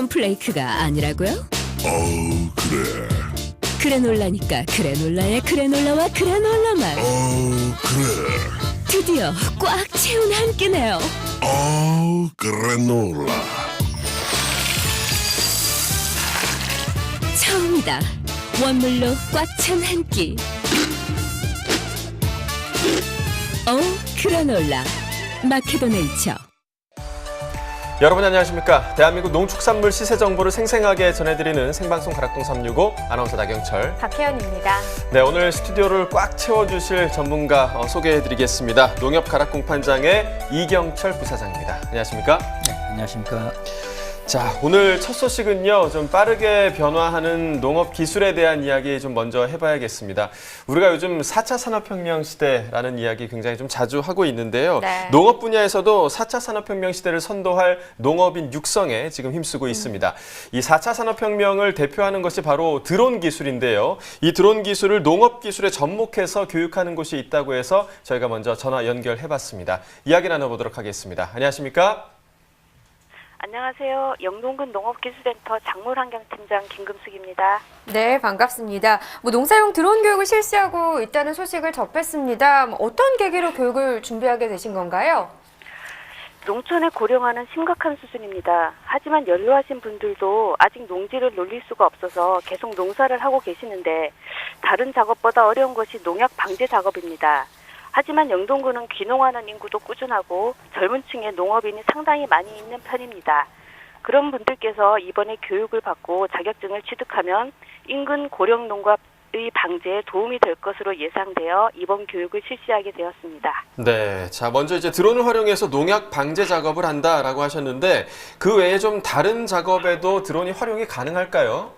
콘플레이크가 아니라고요? 그래. 그래놀라니까 그래놀라의 그래놀라와 그래놀라만 그래. 드디어 꽉 채운 한 끼네요. 그래놀라. 처음이다. 원물로 꽉 찬 한 끼. 그래놀라 마케도네이처. 여러분 안녕하십니까. 대한민국 농축산물 시세 정보를 생생하게 전해드리는 생방송 가락동 365 아나운서 나경철, 박혜연입니다. 네, 오늘 스튜디오를 꽉 채워주실 전문가 소개해드리겠습니다. 농협 가락공판장의 이경철 부사장입니다. 안녕하십니까? 네, 안녕하십니까. 자, 오늘 첫 소식은요, 좀 빠르게 변화하는 농업 기술에 대한 이야기 좀 먼저 해봐야겠습니다. 우리가 요즘 4차 산업혁명 시대라는 이야기 굉장히 좀 자주 하고 있는데요. 네. 농업 분야에서도 4차 산업혁명 시대를 선도할 농업인 육성에 지금 힘쓰고 있습니다. 이 4차 산업혁명을 대표하는 것이 바로 드론 기술인데요. 이 드론 기술을 농업 기술에 접목해서 교육하는 곳이 있다고 해서 저희가 먼저 전화 연결해봤습니다. 이야기 나눠보도록 하겠습니다. 안녕하십니까? 안녕하세요. 영동군 농업기술센터 작물환경팀장 김금숙입니다. 네, 반갑습니다. 농사용 드론 교육을 실시하고 있다는 소식을 접했습니다. 어떤 계기로 교육을 준비하게 되신 건가요? 농촌의 고령화는 심각한 수준입니다. 하지만 연로하신 분들도 아직 농지를 놀릴 수가 없어서 계속 농사를 하고 계시는데 다른 작업보다 어려운 것이 농약 방제 작업입니다. 하지만 영동군은 귀농하는 인구도 꾸준하고 젊은 층의 농업인이 상당히 많이 있는 편입니다. 그런 분들께서 이번에 교육을 받고 자격증을 취득하면 인근 고령 농업의 방제에 도움이 될 것으로 예상되어 이번 교육을 실시하게 되었습니다. 네, 자 먼저 이제 드론을 활용해서 농약 방제 작업을 한다라고 하셨는데 그 외에 좀 다른 작업에도 드론이 활용이 가능할까요?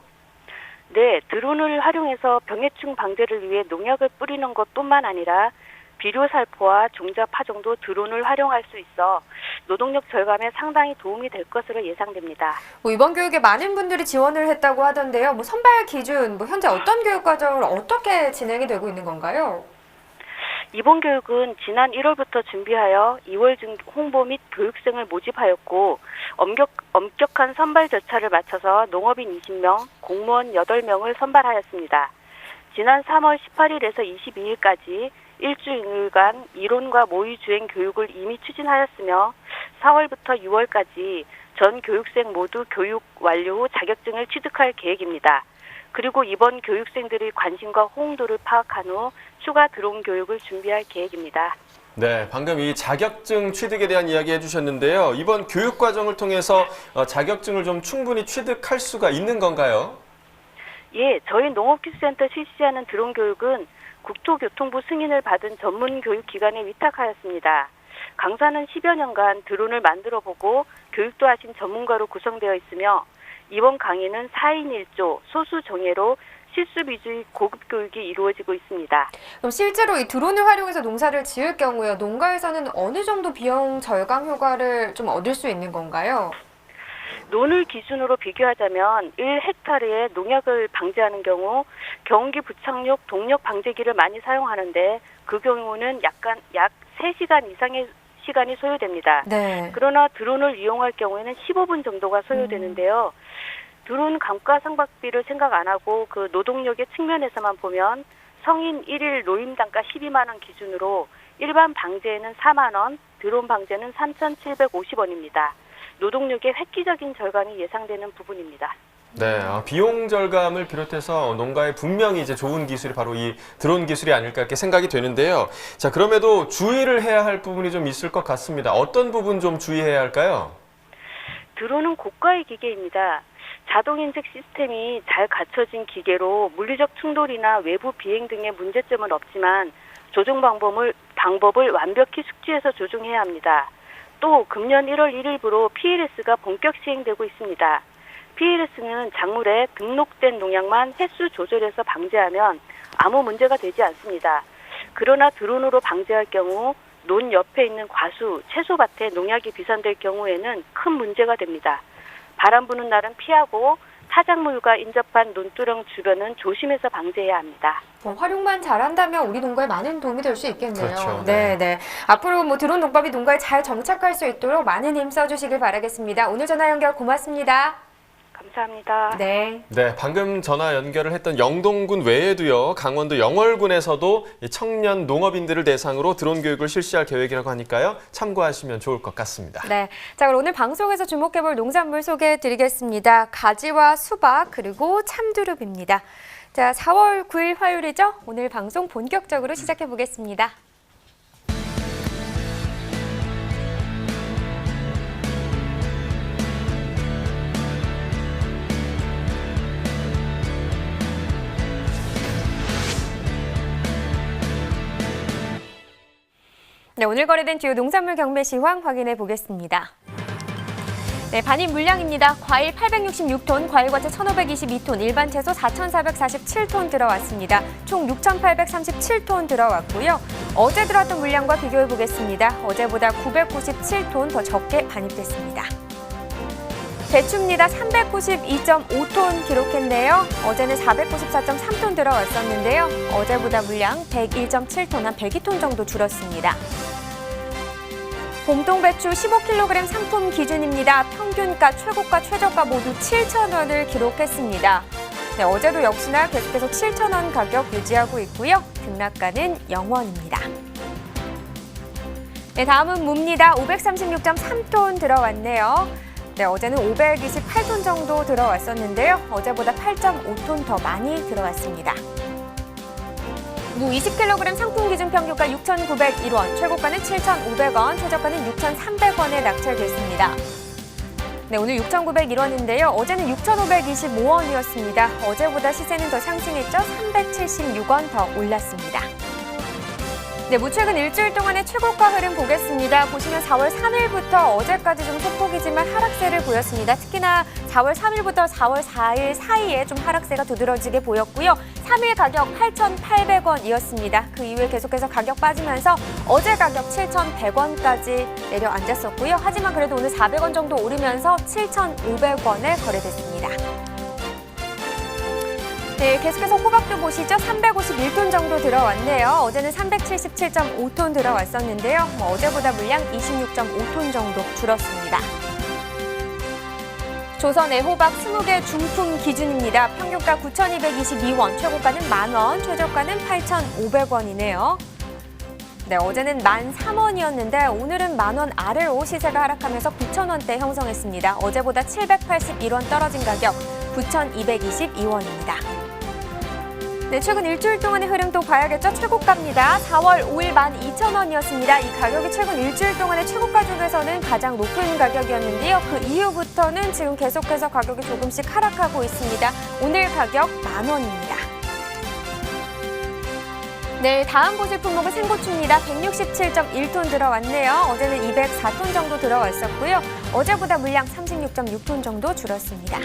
네, 드론을 활용해서 병해충 방제를 위해 농약을 뿌리는 것뿐만 아니라 비료 살포와 종자 파종도 드론을 활용할 수 있어 노동력 절감에 상당히 도움이 될 것으로 예상됩니다. 이번 교육에 많은 분들이 지원을 했다고 하던데요. 선발 기준, 현재 어떤 교육 과정을 어떻게 진행이 되고 있는 건가요? 이번 교육은 지난 1월부터 준비하여 2월 중 홍보 및 교육생을 모집하였고 엄격한 선발 절차를 마쳐서 농업인 20명, 공무원 8명을 선발하였습니다. 지난 3월 18일에서 22일까지 일주일간 이론과 모의 주행 교육을 이미 추진하였으며 4월부터 6월까지 전 교육생 모두 교육 완료 후 자격증을 취득할 계획입니다. 그리고 이번 교육생들의 관심과 호응도를 파악한 후 추가 드론 교육을 준비할 계획입니다. 네, 방금 이 자격증 취득에 대한 이야기 해주셨는데요. 이번 교육 과정을 통해서 자격증을 좀 충분히 취득할 수가 있는 건가요? 예, 저희 농업기술센터 실시하는 드론 교육은 국토교통부 승인을 받은 전문 교육기관에 위탁하였습니다. 강사는 10여 년간 드론을 만들어보고 교육도 하신 전문가로 구성되어 있으며 이번 강의는 4인 1조 소수 정예로 실습 위주의 고급 교육이 이루어지고 있습니다. 그럼 실제로 이 드론을 활용해서 농사를 지을 경우에 농가에서는 어느 정도 비용 절감 효과를 좀 얻을 수 있는 건가요? 논을 기준으로 비교하자면 1헥타르에 농약을 방제하는 경우 경운기 부착용 동력 방제기를 많이 사용하는데 그 경우는 약 3시간 이상의 시간이 소요됩니다. 네. 그러나 드론을 이용할 경우에는 15분 정도가 소요되는데요. 드론 감가상각비를 생각 안 하고 그 노동력의 측면에서만 보면 성인 1일 노임 단가 12만 원 기준으로 일반 방제에는 4만 원, 드론 방제는 3,750원입니다. 노동력의 획기적인 절감이 예상되는 부분입니다. 네, 비용 절감을 비롯해서 농가에 분명히 이제 좋은 기술이 바로 이 드론 기술이 아닐까 이렇게 생각이 되는데요. 자, 그럼에도 주의를 해야 할 부분이 좀 있을 것 같습니다. 어떤 부분 좀 주의해야 할까요? 드론은 고가의 기계입니다. 자동 인식 시스템이 잘 갖춰진 기계로 물리적 충돌이나 외부 비행 등의 문제점은 없지만 조종 방법을 완벽히 숙지해서 조종해야 합니다. 또 금년 1월 1일부로 PLS가 본격 시행되고 있습니다. PLS는 작물에 등록된 농약만 횟수 조절해서 방제하면 아무 문제가 되지 않습니다. 그러나 드론으로 방제할 경우 논 옆에 있는 과수, 채소밭에 농약이 비산될 경우에는 큰 문제가 됩니다. 바람 부는 날은 피하고 타작물과 인접한 논두렁 주변은 조심해서 방제해야 합니다. 활용만 잘한다면 우리 농가에 많은 도움이 될 수 있겠네요. 그렇죠. 네. 앞으로 드론 농법이 농가에 잘 정착할 수 있도록 많은 힘 써주시길 바라겠습니다. 오늘 전화 연결 고맙습니다. 감사합니다. 네. 네, 방금 전화 연결을 했던 영동군 외에도요, 강원도 영월군에서도 이 청년 농업인들을 대상으로 드론 교육을 실시할 계획이라고 하니까요, 참고하시면 좋을 것 같습니다. 네. 자, 그럼 오늘 방송에서 주목해볼 농산물 소개해드리겠습니다. 가지와 수박 그리고 참두릅입니다. 자, 4월 9일 화요일이죠? 오늘 방송 본격적으로 시작해보겠습니다. 네, 오늘 거래된 주요 농산물 경매 시황 확인해 보겠습니다. 네, 반입 물량입니다. 과일 866톤, 과일과채 1,522톤, 일반 채소 4,447톤 들어왔습니다. 총 6,837톤 들어왔고요. 어제 들어왔던 물량과 비교해 보겠습니다. 어제보다 997톤 더 적게 반입됐습니다. 배추입니다. 392.5톤 기록했네요. 어제는 494.3톤 들어왔었는데요. 어제보다 물량 101.7톤, 한 102톤 정도 줄었습니다. 봄동배추 15kg 상품 기준입니다. 평균가, 최고가, 최저가 모두 7,000원을 기록했습니다. 네, 어제도 역시나 계속해서 7,000원 가격 유지하고 있고요. 등락가는 0원입니다. 네, 다음은 무입니다. 536.3톤 들어왔네요. 네, 어제는 528톤 정도 들어왔었는데요. 어제보다 8.5톤 더 많이 들어왔습니다. 무 20kg 상품 기준 평균가 6,901원, 최고가는 7,500원, 최저가는 6,300원에 낙찰됐습니다. 네, 오늘 6,901원인데요. 어제는 6,525원이었습니다. 어제보다 시세는 더 상승했죠. 376원 더 올랐습니다. 네, 무 최근 일주일 동안의 최고가 흐름 보겠습니다. 보시면 4월 3일부터 어제까지 좀 소폭이지만 하락세를 보였습니다. 특히나 4월 3일부터 4월 4일 사이에 좀 하락세가 두드러지게 보였고요. 3일 가격 8,800원이었습니다. 그 이후에 계속해서 가격 빠지면서 어제 가격 7,100원까지 내려앉았었고요. 하지만 그래도 오늘 400원 정도 오르면서 7,500원에 거래됐습니다. 네, 계속해서 호박도 보시죠. 351톤 정도 들어왔네요. 어제는 377.5톤 들어왔었는데요. 어제보다 물량 26.5톤 정도 줄었습니다. 조선 애호박 20개 중품 기준입니다. 평균가 9,222원, 최고가는 10,000원, 최저가는 8,500원이네요. 네, 어제는 13,000원이었는데 오늘은 10,000원 아래로 시세가 하락하면서 9,000원대 형성했습니다. 어제보다 781원 떨어진 가격 9,222원입니다. 네, 최근 일주일 동안의 흐름 또 봐야겠죠? 최고가입니다. 4월 5일 12,000원이었습니다. 이 가격이 최근 일주일 동안의 최고가 중에서는 가장 높은 가격이었는데요. 그 이후부터는 지금 계속해서 가격이 조금씩 하락하고 있습니다. 오늘 가격 10,000원입니다. 네, 다음 보실 품목은 생고추입니다. 167.1톤 들어왔네요. 어제는 204톤 정도 들어왔었고요. 어제보다 물량 36.6톤 정도 줄었습니다.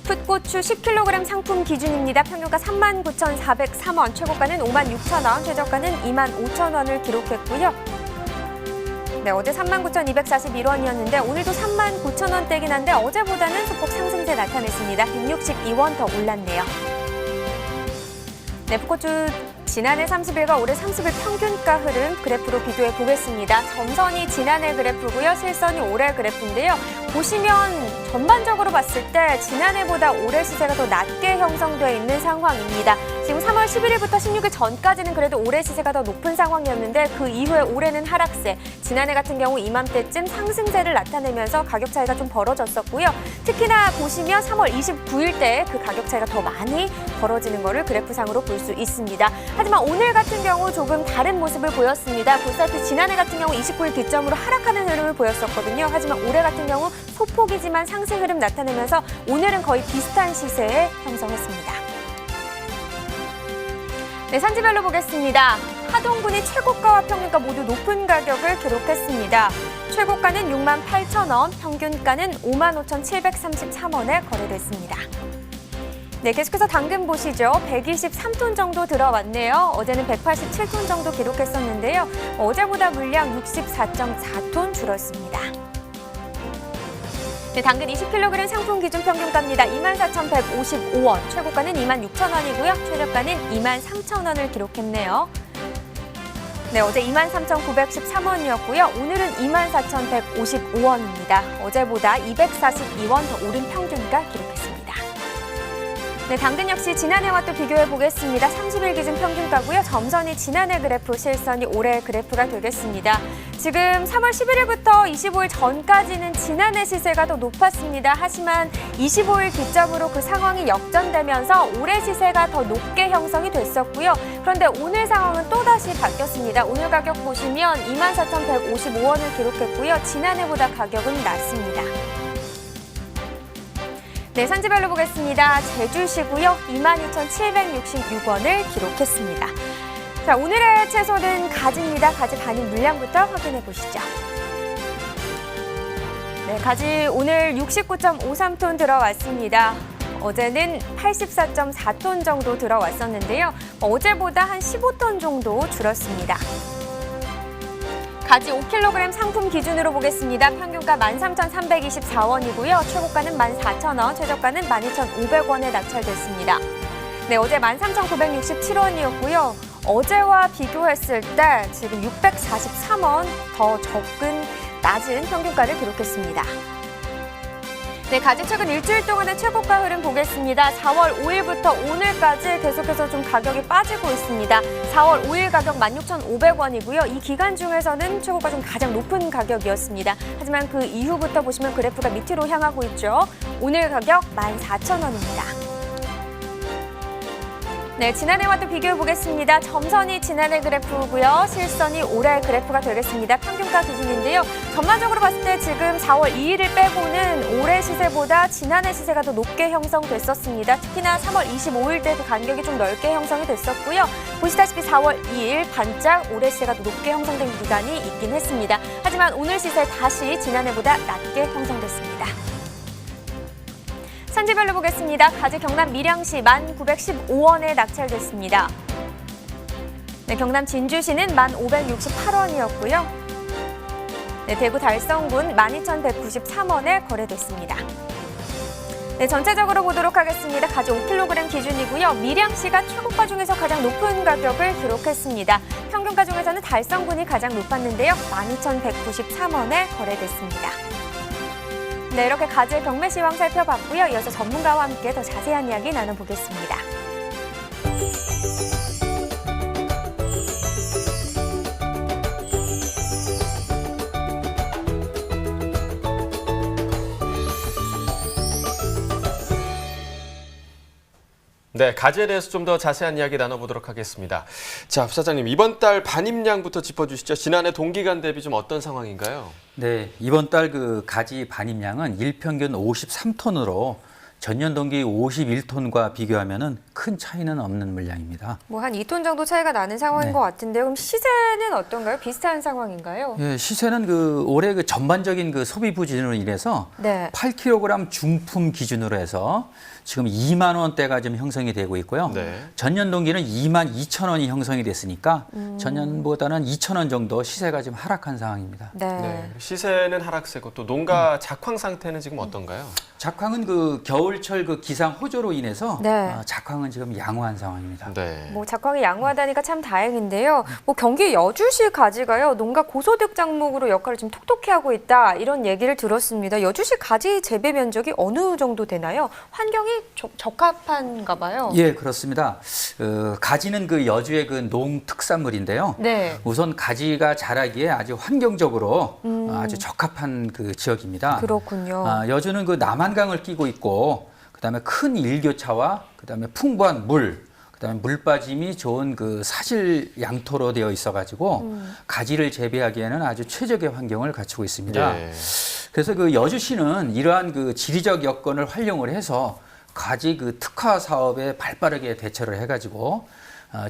풋고추 10kg 상품 기준입니다. 평균가 39,403원, 최고가는 56,000원, 최저가는 25,000원을 기록했고요. 네, 어제 39,241원이었는데 오늘도 39,000원대긴 한데 어제보다는 소폭 상승세 나타냈습니다. 162원 더 올랐네요. 네, 풋고추 지난해 30일과 올해 30일 평균가 흐름 그래프로 비교해 보겠습니다. 점선이 지난해 그래프고요. 실선이 올해 그래프인데요. 보시면 전반적으로 봤을 때 지난해보다 올해 시세가 더 낮게 형성되어 있는 상황입니다. 지금 3월 11일부터 16일 전까지는 그래도 올해 시세가 더 높은 상황이었는데 그 이후에 올해는 하락세, 지난해 같은 경우 이맘때쯤 상승세를 나타내면서 가격 차이가 좀 벌어졌었고요. 특히나 보시면 3월 29일 때 그 가격 차이가 더 많이 벌어지는 것을 그래프상으로 볼 수 있습니다. 하지만 오늘 같은 경우 조금 다른 모습을 보였습니다. 보시다시피 지난해 같은 경우 29일 기점으로 하락하는 흐름을 보였었거든요. 하지만 올해 같은 경우 소폭이지만 상승 흐름 나타내면서 오늘은 거의 비슷한 시세에 형성했습니다. 네, 산지별로 보겠습니다. 하동군이 최고가와 평균가 모두 높은 가격을 기록했습니다. 최고가는 68,000원, 평균가는 55,733원에 거래됐습니다. 네, 계속해서 당근 보시죠. 123톤 정도 들어왔네요. 어제는 187톤 정도 기록했었는데요. 어제보다 물량 64.4톤 줄었습니다. 네, 당근 20kg 상품 기준 평균가입니다. 24,155원, 최고가는 26,000원이고요. 최저가는 23,000원을 기록했네요. 네, 어제 23,913원이었고요. 오늘은 24,155원입니다. 어제보다 242원 더 오른 평균가 기록했습니다. 네, 당근 역시 지난해와 또 비교해 보겠습니다. 30일 기준 평균가고요. 점선이 지난해 그래프, 실선이 올해 그래프가 되겠습니다. 지금 3월 11일부터 25일 전까지는 지난해 시세가 더 높았습니다. 하지만 25일 기점으로 그 상황이 역전되면서 올해 시세가 더 높게 형성이 됐었고요. 그런데 오늘 상황은 또다시 바뀌었습니다. 오늘 가격 보시면 24,155원을 기록했고요. 지난해보다 가격은 낮습니다. 네, 산지별로 보겠습니다. 제주시고요. 22,766원을 기록했습니다. 자, 오늘의 채소는 가지입니다. 가지 반입 물량부터 확인해 보시죠. 네, 가지 오늘 69.53톤 들어왔습니다. 어제는 84.4톤 정도 들어왔었는데요. 어제보다 한 15톤 정도 줄었습니다. 가지 5kg 상품 기준으로 보겠습니다. 평균가 13,324원이고요. 최고가는 14,000원, 최저가는 12,500원에 낙찰됐습니다. 네, 어제 13,967원이었고요. 어제와 비교했을 때 지금 643원 더 낮은 평균가를 기록했습니다. 네, 가지 최근 일주일 동안의 최고가 흐름 보겠습니다. 4월 5일부터 오늘까지 계속해서 좀 가격이 빠지고 있습니다. 4월 5일 가격 16,500원이고요. 이 기간 중에서는 최고가 좀 가장 높은 가격이었습니다. 하지만 그 이후부터 보시면 그래프가 밑으로 향하고 있죠. 오늘 가격 14,000원입니다. 네, 지난해와 또 비교해 보겠습니다. 점선이 지난해 그래프고요. 실선이 올해 그래프가 되겠습니다. 평균가 기준인데요. 전반적으로 봤을 때 지금 4월 2일을 빼고는 올해 시세보다 지난해 시세가 더 높게 형성됐었습니다. 특히나 3월 25일 때 그 간격이 좀 넓게 형성이 됐었고요. 보시다시피 4월 2일 반짝 올해 시세가 더 높게 형성된 기간이 있긴 했습니다. 하지만 오늘 시세 다시 지난해보다 낮게 형성됐습니다. 산지별로 보겠습니다. 가지 경남 밀양시 1,915원에 낙찰됐습니다. 네, 경남 진주시는 1,568원이었고요. 네, 대구 달성군 12,193원에 거래됐습니다. 네, 전체적으로 보도록 하겠습니다. 가지 5kg 기준이고요. 밀양시가 최고가 중에서 가장 높은 가격을 기록했습니다. 평균가 중에서는 달성군이 가장 높았는데요. 12,193원에 거래됐습니다. 네, 이렇게 가지의 경매 시황 살펴봤고요. 이어서 전문가와 함께 더 자세한 이야기 나눠보겠습니다. 네, 가지에 대해서 좀 더 자세한 이야기 나눠보도록 하겠습니다. 자, 부사장님, 이번 달 반입량부터 짚어주시죠. 지난해 동기간 대비 좀 어떤 상황인가요? 네, 이번 달 그 가지 반입량은 일평균 53톤으로 전년 동기 51톤과 비교하면은 큰 차이는 없는 물량입니다. 뭐 한 2톤 정도 차이가 나는 상황인 네. 것 같은데요. 그럼 시세는 어떤가요? 비슷한 상황인가요? 예, 시세는 그 올해 그 전반적인 그 소비 부진으로 인해서 네. 8kg 중품 기준으로 해서 지금 2만 원대가 좀 형성이 되고 있고요. 네. 전년 동기는 2만 2천 원이 형성이 됐으니까 전년보다는 2천 원 정도 시세가 좀 하락한 상황입니다. 네. 네, 시세는 하락세고 또 농가 작황 상태는 지금 어떤가요? 작황은 그 겨울철 그 기상 호조로 인해서 네. 작황은 지금 양호한 상황입니다. 네. 뭐 작황이 양호하다니까 참 다행인데요. 뭐 경기 여주시 가지가요. 농가 고소득 작목으로 역할을 좀 톡톡히 하고 있다. 이런 얘기를 들었습니다. 여주시 가지 재배 면적이 어느 정도 되나요? 환경이 적합한가 봐요. 예, 그렇습니다. 가지는 그 여주의 그 농특산물인데요. 네. 우선 가지가 자라기에 아주 환경적으로 아주 적합한 그 지역입니다. 그렇군요. 여주는 그 남한강을 끼고 있고, 그다음에 큰 일교차와 그다음에 풍부한 물, 그다음에 물 빠짐이 좋은 그 사실 양토로 되어 있어가지고 가지를 재배하기에는 아주 최적의 환경을 갖추고 있습니다. 예. 그래서 그 여주시는 이러한 그 지리적 여건을 활용을 해서 가지 그 특화 사업에 발빠르게 대처를 해가지고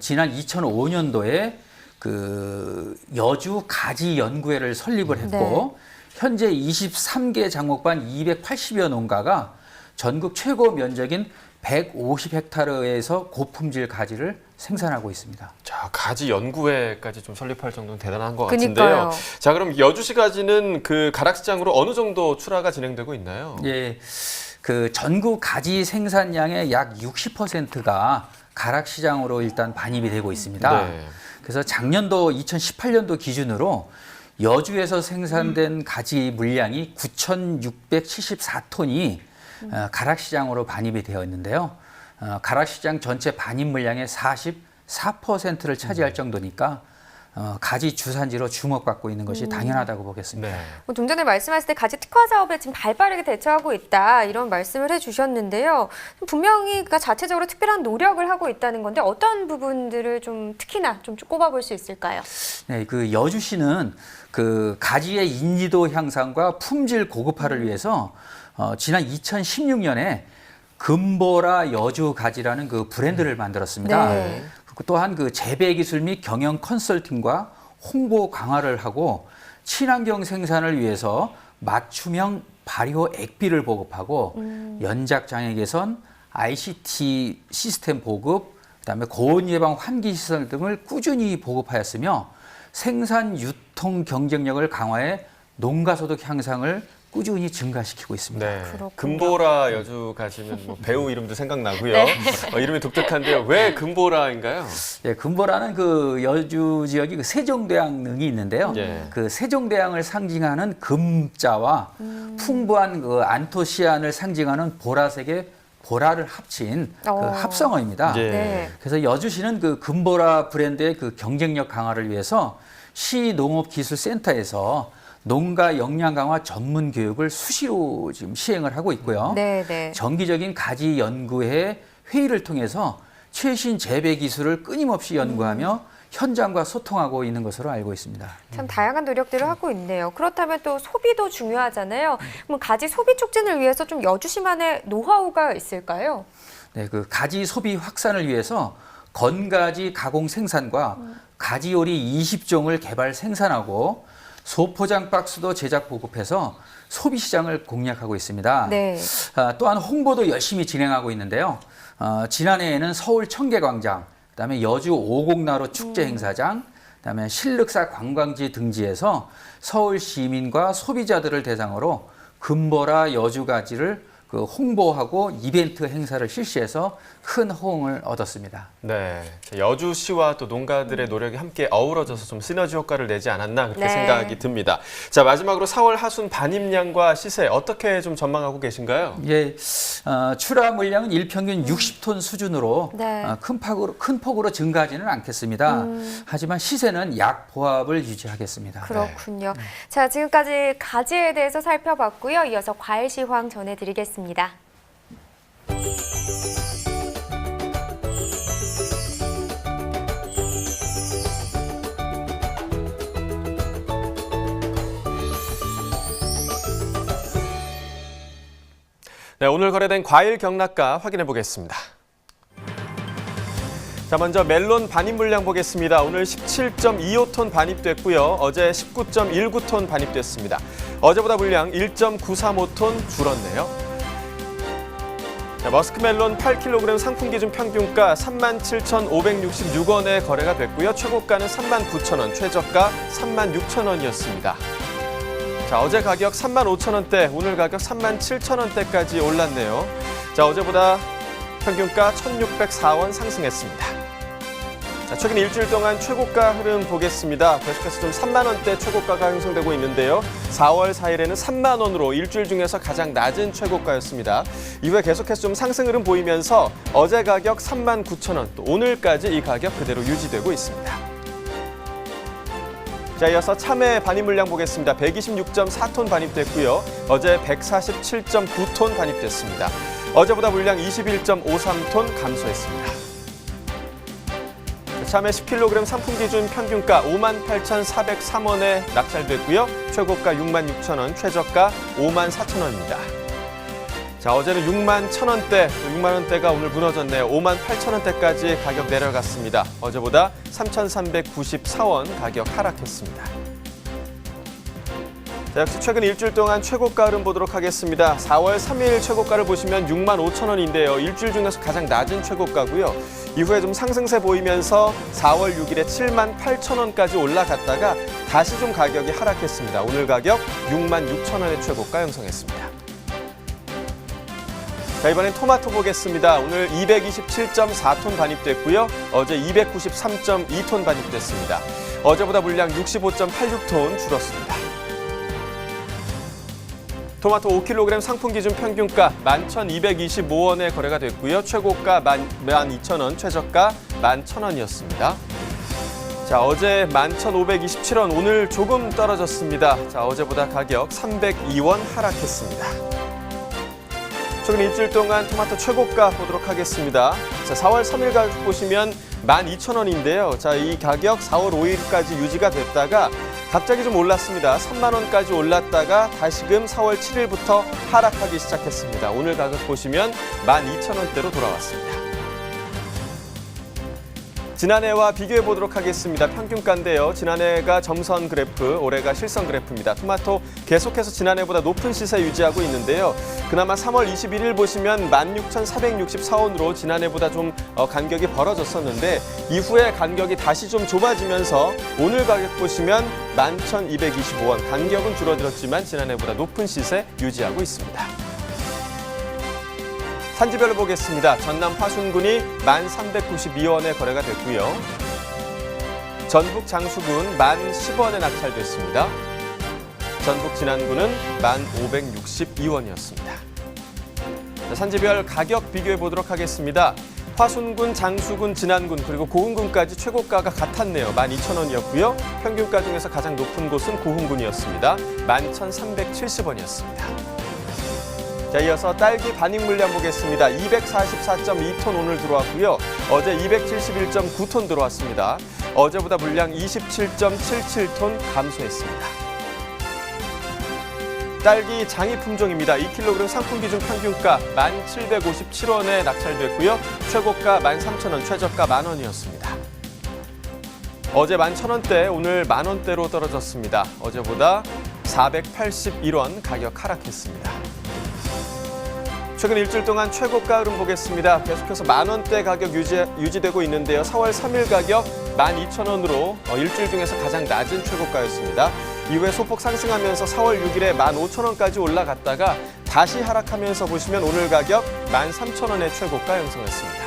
지난 2005년도에 그 여주 가지 연구회를 설립을 했고 현재 23개 장목반 280여 농가가 전국 최고 면적인 150헥타르에서 고품질 가지를 생산하고 있습니다. 자, 가지 연구회까지 좀 설립할 정도는 대단한 것 그러니까요. 같은데요. 자, 그럼 여주시 가지는 그 가락시장으로 어느 정도 출하가 진행되고 있나요? 예, 그 전국 가지 생산량의 약 60%가 가락시장으로 일단 반입이 되고 있습니다. 네. 그래서 작년도 2018년도 기준으로 여주에서 생산된 가지 물량이 9,674톤이 가락시장으로 반입이 되어 있는데요. 가락시장 전체 반입 물량의 44%를 차지할 정도니까 가지 주산지로 주목받고 있는 것이 당연하다고 보겠습니다. 네. 좀 전에 말씀하실 때 가지 특화 사업에 지금 발빠르게 대처하고 있다 이런 말씀을 해주셨는데요. 분명히 그 자체적으로 특별한 노력을 하고 있다는 건데 어떤 부분들을 좀 특히나 좀 꼽아볼 수 있을까요? 네, 그 여주시는 그 가지의 인지도 향상과 품질 고급화를 위해서 지난 2016년에 금보라 여주 가지라는 그 브랜드를 만들었습니다. 네. 또한 그 재배 기술 및 경영 컨설팅과 홍보 강화를 하고 친환경 생산을 위해서 맞춤형 발효 액비를 보급하고 연작 장애 개선, ICT 시스템 보급, 그다음에 고온 예방 환기 시설 등을 꾸준히 보급하였으며 생산 유통 경쟁력을 강화해 농가 소득 향상을 꾸준히 증가시키고 있습니다. 네. 그렇군요. 금보라 여주 가지면 뭐 배우 이름도 생각나고요. 네. 이름이 독특한데요. 왜 금보라인가요? 예, 금보라는 그 여주 지역이 그 세종대왕릉이 있는데요. 예. 그 세종대왕을 상징하는 금자와 풍부한 그 안토시안을 상징하는 보라색의 보라를 합친 그 합성어입니다. 예. 네. 그래서 여주시는 그 금보라 브랜드의 그 경쟁력 강화를 위해서 시농업기술센터에서 농가 역량 강화 전문 교육을 수시로 지금 시행을 하고 있고요. 네. 정기적인 가지 연구회 회의를 통해서 최신 재배 기술을 끊임없이 연구하며 현장과 소통하고 있는 것으로 알고 있습니다. 참 다양한 노력들을 하고 있네요. 그렇다면 또 소비도 중요하잖아요. 그럼 가지 소비 촉진을 위해서 좀 여주시만의 노하우가 있을까요? 네, 그 가지 소비 확산을 위해서 건가지 가공 생산과 가지 요리 20종을 개발 생산하고 소포장 박스도 제작 보급해서 소비 시장을 공략하고 있습니다. 네. 또한 홍보도 열심히 진행하고 있는데요. 지난해에는 서울 청계광장, 그다음에 여주 오곡나루 축제 행사장, 그다음에 신륵사 관광지 등지에서 서울 시민과 소비자들을 대상으로 금보라 여주 가지를 그 홍보하고 이벤트 행사를 실시해서 큰 호응을 얻었습니다. 네, 여주시와 또 농가들의 노력이 함께 어우러져서 좀 시너지 효과를 내지 않았나 그렇게 네. 생각이 듭니다. 자, 마지막으로 4월 하순 반입량과 시세 어떻게 좀 전망하고 계신가요? 예, 출하 물량은 일평균 60톤 수준으로 네. 큰 폭으로 증가하지는 않겠습니다. 하지만 시세는 약 보합을 유지하겠습니다. 그렇군요. 자, 지금까지 가지에 대해서 살펴봤고요. 이어서 과일 시황 전해드리겠습니다. 네, 오늘 거래된 과일 경락가 확인해 보겠습니다. 자, 먼저 멜론 반입 물량 보겠습니다. 오늘 17.25톤 반입됐고요. 어제 19.19톤 반입됐습니다. 어제보다 물량 1.935톤 줄었네요. 자, 머스크멜론 8kg 상품 기준 평균가 37,566원에 거래가 됐고요. 최고가는 39,000원, 최저가 36,000원이었습니다. 자, 어제 가격 35,000원대, 오늘 가격 37,000원대까지 올랐네요. 자, 어제보다 평균가 1,604원 상승했습니다. 자, 최근 일주일 동안 최고가 흐름 보겠습니다. 계속해서 좀 3만 원대 최고가가 형성되고 있는데요. 4월 4일에는 3만 원으로 일주일 중에서 가장 낮은 최고가였습니다. 이후에 계속해서 좀 상승 흐름 보이면서 어제 가격 39,000원, 또 오늘까지 이 가격 그대로 유지되고 있습니다. 자, 이어서 참외 반입 물량 보겠습니다. 126.4톤 반입됐고요. 어제 147.9톤 반입됐습니다. 어제보다 물량 21.53톤 감소했습니다. 참외 10kg 상품 기준 평균가 58,403원에 낙찰됐고요. 최고가 66,000원, 최저가 54,000원입니다. 자, 어제는 61,000원대, 6만 원대가 오늘 무너졌네요. 58,000원대까지 가격 내려갔습니다. 어제보다 3,394원 가격 하락했습니다. 자, 역시 최근 일주일 동안 최고가 흐름 보도록 하겠습니다. 4월 3일 최고가를 보시면 65,000원인데요. 일주일 중에서 가장 낮은 최고가고요. 이후에 좀 상승세 보이면서 4월 6일에 78,000원까지 올라갔다가 다시 좀 가격이 하락했습니다. 오늘 가격 66,000원의 최고가 형성했습니다. 자, 이번엔 토마토 보겠습니다. 오늘 227.4톤 반입됐고요. 어제 293.2톤 반입됐습니다. 어제보다 물량 65.86톤 줄었습니다. 토마토 5kg 상품 기준 평균가 11,225원에 거래가 됐고요. 최고가 12,000원, 최저가 11,000원이었습니다. 자, 어제 11,527원, 오늘 조금 떨어졌습니다. 자, 어제보다 가격 302원 하락했습니다. 최근 일주일 동안 토마토 최고가 보도록 하겠습니다. 자, 4월 3일 가격 보시면 12,000원인데요. 자, 이 가격 4월 5일까지 유지가 됐다가 갑자기 좀 올랐습니다. 3만 원까지 올랐다가 다시금 4월 7일부터 하락하기 시작했습니다. 오늘 가격 보시면 12,000원대로 돌아왔습니다. 지난해와 비교해 보도록 하겠습니다. 평균가인데요. 지난해가 점선 그래프, 올해가 실선 그래프입니다. 토마토 계속해서 지난해보다 높은 시세 유지하고 있는데요. 그나마 3월 21일 보시면 16,464원으로 지난해보다 좀 간격이 벌어졌었는데 이후에 간격이 다시 좀 좁아지면서 오늘 가격 보시면 11,225원. 간격은 줄어들었지만 지난해보다 높은 시세 유지하고 있습니다. 산지별로 보겠습니다. 전남 화순군이 1,392원에 거래가 됐고요. 전북 장수군 10,010원에 낙찰됐습니다. 전북 진안군은 1,562원이었습니다. 산지별 가격 비교해 보도록 하겠습니다. 화순군, 장수군, 진안군 그리고 고흥군까지 최고가가 같았네요. 12,000원이었고요. 평균가 중에서 가장 높은 곳은 고흥군이었습니다. 11,370원이었습니다. 자, 이어서 딸기 반입 물량 보겠습니다. 244.2톤 오늘 들어왔고요. 어제 271.9톤 들어왔습니다. 어제보다 물량 27.77톤 감소했습니다. 딸기 장이 품종입니다. 2kg 상품 기준 평균가 1,757원에 낙찰됐고요. 최고가 13,000원, 최저가 만원이었습니다. 어제 11,000원대, 오늘 만원대로 떨어졌습니다. 어제보다 481원 가격 하락했습니다. 최근 일주일 동안 최고가 흐름 보겠습니다. 계속해서 만원대 가격 유지되고 있는데요. 4월 3일 가격 12,000원으로 일주일 중에서 가장 낮은 최고가였습니다. 이후에 소폭 상승하면서 4월 6일에 15,000원까지 올라갔다가 다시 하락하면서 보시면 오늘 가격 13,000원의 최고가 형성했습니다.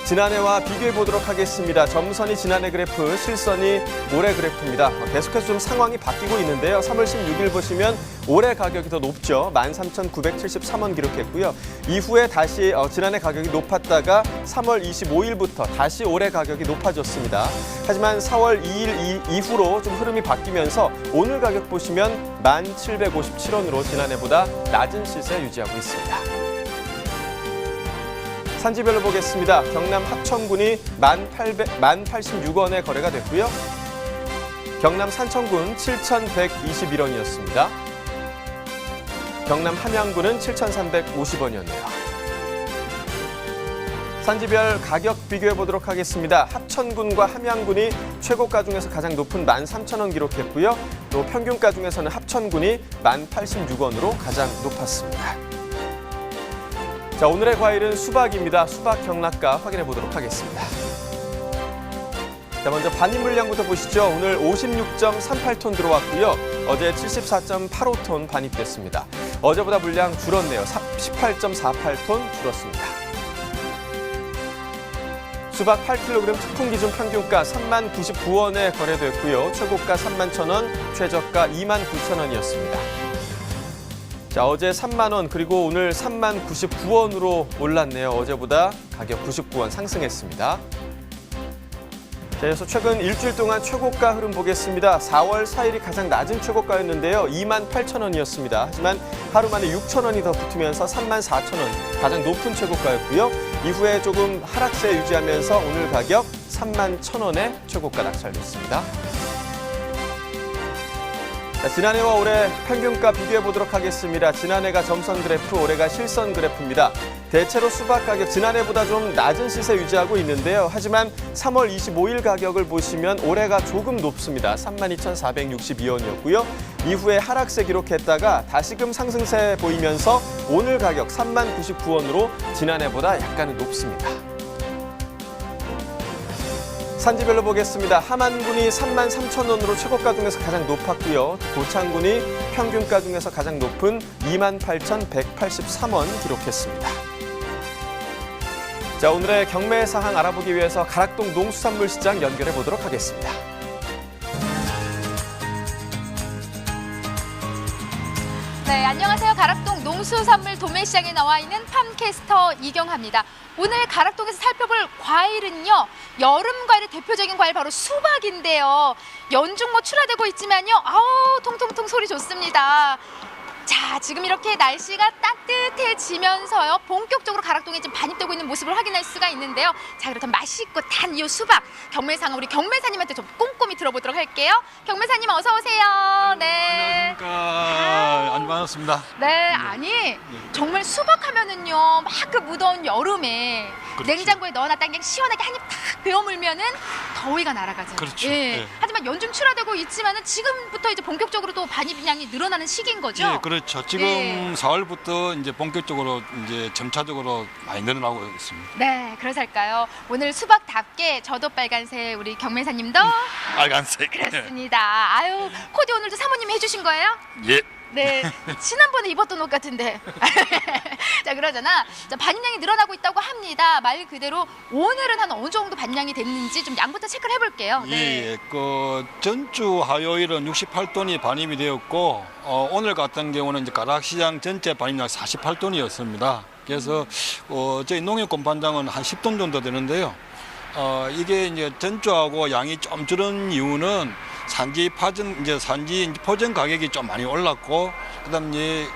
지난해와 비교해 보도록 하겠습니다. 점선이 지난해 그래프, 실선이 올해 그래프입니다. 계속해서 좀 상황이 바뀌고 있는데요. 3월 16일 보시면 올해 가격이 더 높죠. 13,973원 기록했고요. 이후에 다시 지난해 가격이 높았다가 3월 25일부터 다시 올해 가격이 높아졌습니다. 하지만 4월 2일 이후로 좀 흐름이 바뀌면서 오늘 가격 보시면 1,757원으로 지난해보다 낮은 시세 유지하고 있습니다. 산지별로 보겠습니다. 경남 합천군이 1,086원에 거래가 됐고요. 경남 산천군 7,121원이었습니다. 경남 함양군은 7,350원이었네요. 산지별 가격 비교해 보도록 하겠습니다. 합천군과 함양군이 최고가 중에서 가장 높은 13,000원 기록했고요. 또 평균가 중에서는 합천군이 1,086원으로 가장 높았습니다. 자, 오늘의 과일은 수박입니다. 수박 경락가 확인해 보도록 하겠습니다. 자, 먼저 반입 물량부터 보시죠. 오늘 56.38톤 들어왔고요. 어제 74.85톤 반입됐습니다. 어제보다 물량 줄었네요. 18.48톤 줄었습니다. 수박 8kg 특품 기준 평균가 30,099원에 거래됐고요. 최고가 31,000원, 최저가 29,000원이었습니다. 자, 어제 3만 원 그리고 오늘 30,099원으로 올랐네요. 어제보다 가격 99원 상승했습니다. 자, 이어서 최근 일주일 동안 최고가 흐름 보겠습니다. 4월 4일이 가장 낮은 최고가였는데요. 28,000원이었습니다. 하지만 하루 만에 6,000원이 더 붙으면서 34,000원 가장 높은 최고가였고요. 이후에 조금 하락세 유지하면서 오늘 가격 31,000원에 최고가 낙찰됐습니다. 자, 지난해와 올해 평균가 비교해 보도록 하겠습니다. 지난해가 점선 그래프, 올해가 실선 그래프입니다. 대체로 수박 가격 지난해보다 좀 낮은 시세 유지하고 있는데요. 하지만 3월 25일 가격을 보시면 올해가 조금 높습니다. 32,462원이었고요. 이후에 하락세 기록했다가 다시금 상승세 보이면서 오늘 가격 30,099원으로 지난해보다 약간은 높습니다. 산지별로 보겠습니다. 함안군이 33,000원으로 최고가 중에서 가장 높았고요. 고창군이 평균가 중에서 가장 높은 28,183원 기록했습니다. 자, 오늘의 경매 사항 알아보기 위해서 가락동 농수산물시장 연결해 보도록 하겠습니다. 네, 안녕하세요. 가락동 농수산물 도매시장에 나와 있는 팜캐스터 이경하입니다. 오늘 가락동에서 살펴볼 과일은요, 여름 과일의 대표적인 과일 바로 수박인데요. 연중모 출하되고 있지만요, 아우 통통통 소리 좋습니다. 자, 지금 이렇게 날씨가 따뜻해지면서요, 본격적으로 가락동에 지금 반입되고 있는 모습을 확인할 수가 있는데요. 자, 그렇다면 맛있고 단 이 수박 경매상 우리 경매사님한테 좀 꼼꼼히 들어보도록 할게요. 경매사님 어서 오세요. 네. 안녕하십니까. 안 반갑습니다. 네, 아니 정말 수박하면은요, 막 그 무더운 여름에 그렇죠. 냉장고에 넣어놨다 그냥 시원하게 한 입 탁 베어물면은 더위가 날아가잖아요. 그렇죠. 예. 네. 하지만 연중 출하되고 있지만은 지금부터 이제 본격적으로 또 반입량이 늘어나는 시기인 거죠. 예, 그렇죠. 지금 네. 4월부터 이제 본격적으로 이제 점차적으로 많이 늘어나고 있습니다. 네, 그러살까요? 오늘 수박답게 저도 빨간색, 우리 경매사님도 빨간색. 그렇습니다. 아유, 코디 오늘도 사모님이 해주신 거예요? 예. 네, 지난번에 입었던 옷 같은데. 자, 그러잖아. 자, 반입량이 늘어나고 있다고 합니다. 말 그대로 오늘은 한 어느 정도 반입량이 됐는지 좀 양부터 체크를 해볼게요. 네. 예, 그 전주 화요일은 68톤이 반입이 되었고 오늘 같은 경우는 이제 가락시장 전체 반입량 48톤이었습니다. 그래서 저희 농협공판장은 한 10톤 정도 되는데요. 이게 이제 전주하고 양이 좀 줄은 이유는 산지 포전 가격이 좀 많이 올랐고, 그다음에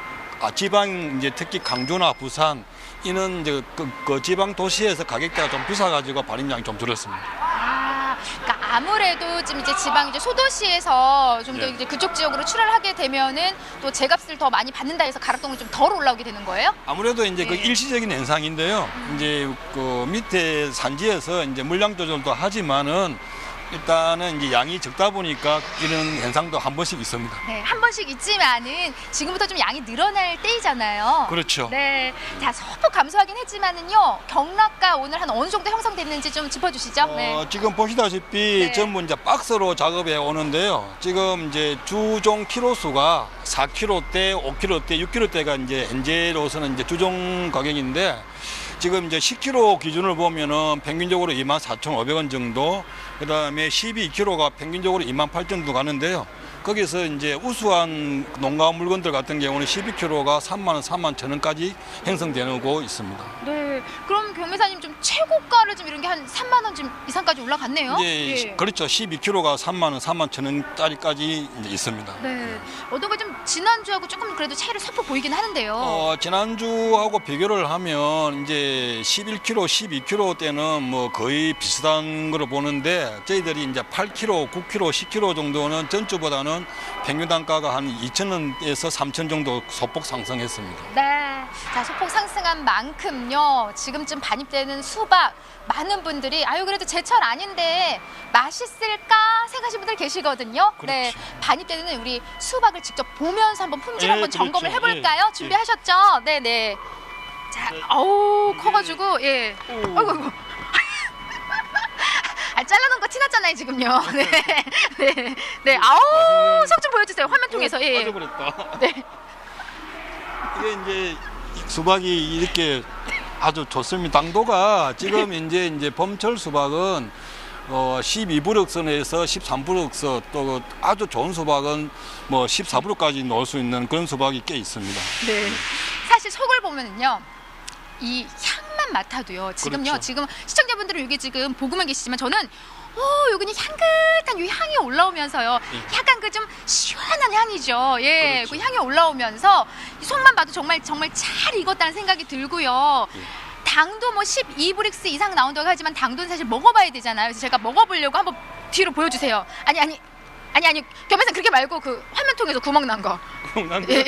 지방 이제 특히 강주나 부산 이는 이제 그 지방 도시에서 가격대가 좀 비싸가지고 반입량이 좀 줄었습니다. 그러니까 아무래도 지금 이제 지방 이제 소도시에서 좀 더 예. 이제 그쪽 지역으로 출하를 하게 되면은 또 제값을 더 많이 받는다 해서 가락동은 좀 덜 올라오게 되는 거예요? 아무래도 이제 그 네. 일시적인 현상인데요. 이제 그 밑에 산지에서 이제 물량 조절도 하지만은 일단은 이제 양이 적다 보니까 이런 현상도 한 번씩 있습니다. 네, 한 번씩 있지만은 지금부터 좀 양이 늘어날 때이잖아요. 그렇죠. 네, 자 소폭 감소하긴 했지만은요, 경락가 오늘 한 어느 정도 형성됐는지 좀 짚어주시죠. 네. 지금 보시다시피 네. 전부 이제 박스로 작업해 오는데요. 지금 이제 주종 키로 수가 4kg대, 5kg대, 6kg대가 이제 현재로서는 이제 주종 가격인데, 지금 이제 10kg 기준을 보면은 평균적으로 24,500원 정도, 그다음에 12kg가 평균적으로 28,000원 정도 가는데요. 거기서 이제 우수한 농가 물건들 같은 경우는 12kg가 3만 원, 4만 1,000원까지 형성되고 있습니다. 네, 그럼 경매사님 좀 최고가를 좀 이런 게 한 3만 원 좀 이상까지 올라갔네요. 이제 그렇죠. 12kg가 3만 원, 4만 1,000원짜리까지 이제 있습니다. 네, 어떤 거 좀 지난주하고 조금 그래도 차이를 소폭 보이긴 하는데요. 지난주하고 비교를 하면 이제 11kg, 12kg 때는 뭐 거의 비슷한 거로 보는데, 저희들이 이제 8kg, 9kg, 10kg 정도는 전주보다는 평균 단가가 한 2,000원에서 3,000원 정도 소폭 상승했습니다. 네, 자 소폭 상승한 만큼요, 지금쯤 반입되는 수박 많은 분들이 아유 그래도 제철 아닌데 맛있을까 생각하시는 분들 계시거든요. 네, 그렇죠. 반입되는 우리 수박을 직접 보면서 한번 품질 예, 한번 그렇죠. 점검을 해볼까요? 예, 준비하셨죠? 네, 네. 자, 어우 커가지고 예. 아이고. 아, 잘라놓은 거 티났잖아요 지금요. 네, 네, 네. 아우 속 좀 보여주세요 화면 통해서. 예. 빠져버렸다. 네. 이게 이제 수박이 이렇게 아주 좋습니다. 당도가 지금 이제 봄철 수박은 12브룩선에서 13브룩선, 또 아주 좋은 수박은 뭐 14브룩까지 넣을 수 있는 그런 수박이 꽤 있습니다. 네. 사실 속을 보면은요, 이 향만 맡아도요. 지금요, 그렇죠. 지금 시청자분들은 여기 지금 보고만 계시지만 저는 여기는 향긋한 이 향이 올라오면서요. 약간 그 좀 시원한 향이죠. 예, 그렇죠. 그 향이 올라오면서 이 속만 봐도 정말 잘 익었다는 생각이 들고요. 당도 뭐 12브릭스 이상 나온다고 하지만 당도는 사실 먹어봐야 되잖아요. 그래서 제가 먹어보려고 한번 뒤로 보여주세요. 아니 경매사 그렇게 말고 그 화면 통해서 구멍 난 거. 예,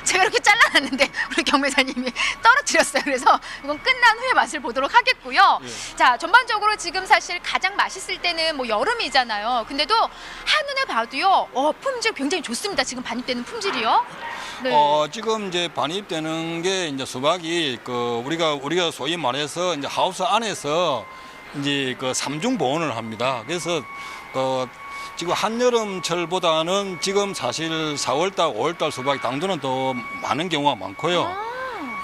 제가 이렇게 잘라놨는데 우리 경매사님이 떨어뜨렸어요. 그래서 이건 끝난 후에 맛을 보도록 하겠고요. 자, 전반적으로 지금 사실 가장 맛있을 때는 뭐 여름이잖아요. 근데도 한눈에 봐도요, 품질 굉장히 좋습니다. 지금 반입되는 품질이요. 네. 지금 이제 반입되는 게 이제 수박이 우리가 소위 말해서 이제 하우스 안에서 이제 그 3중 보온을 합니다. 그래서 지금 한여름철보다는 지금 사실 4월달, 5월달 수박이 당도는 더 많은 경우가 많고요.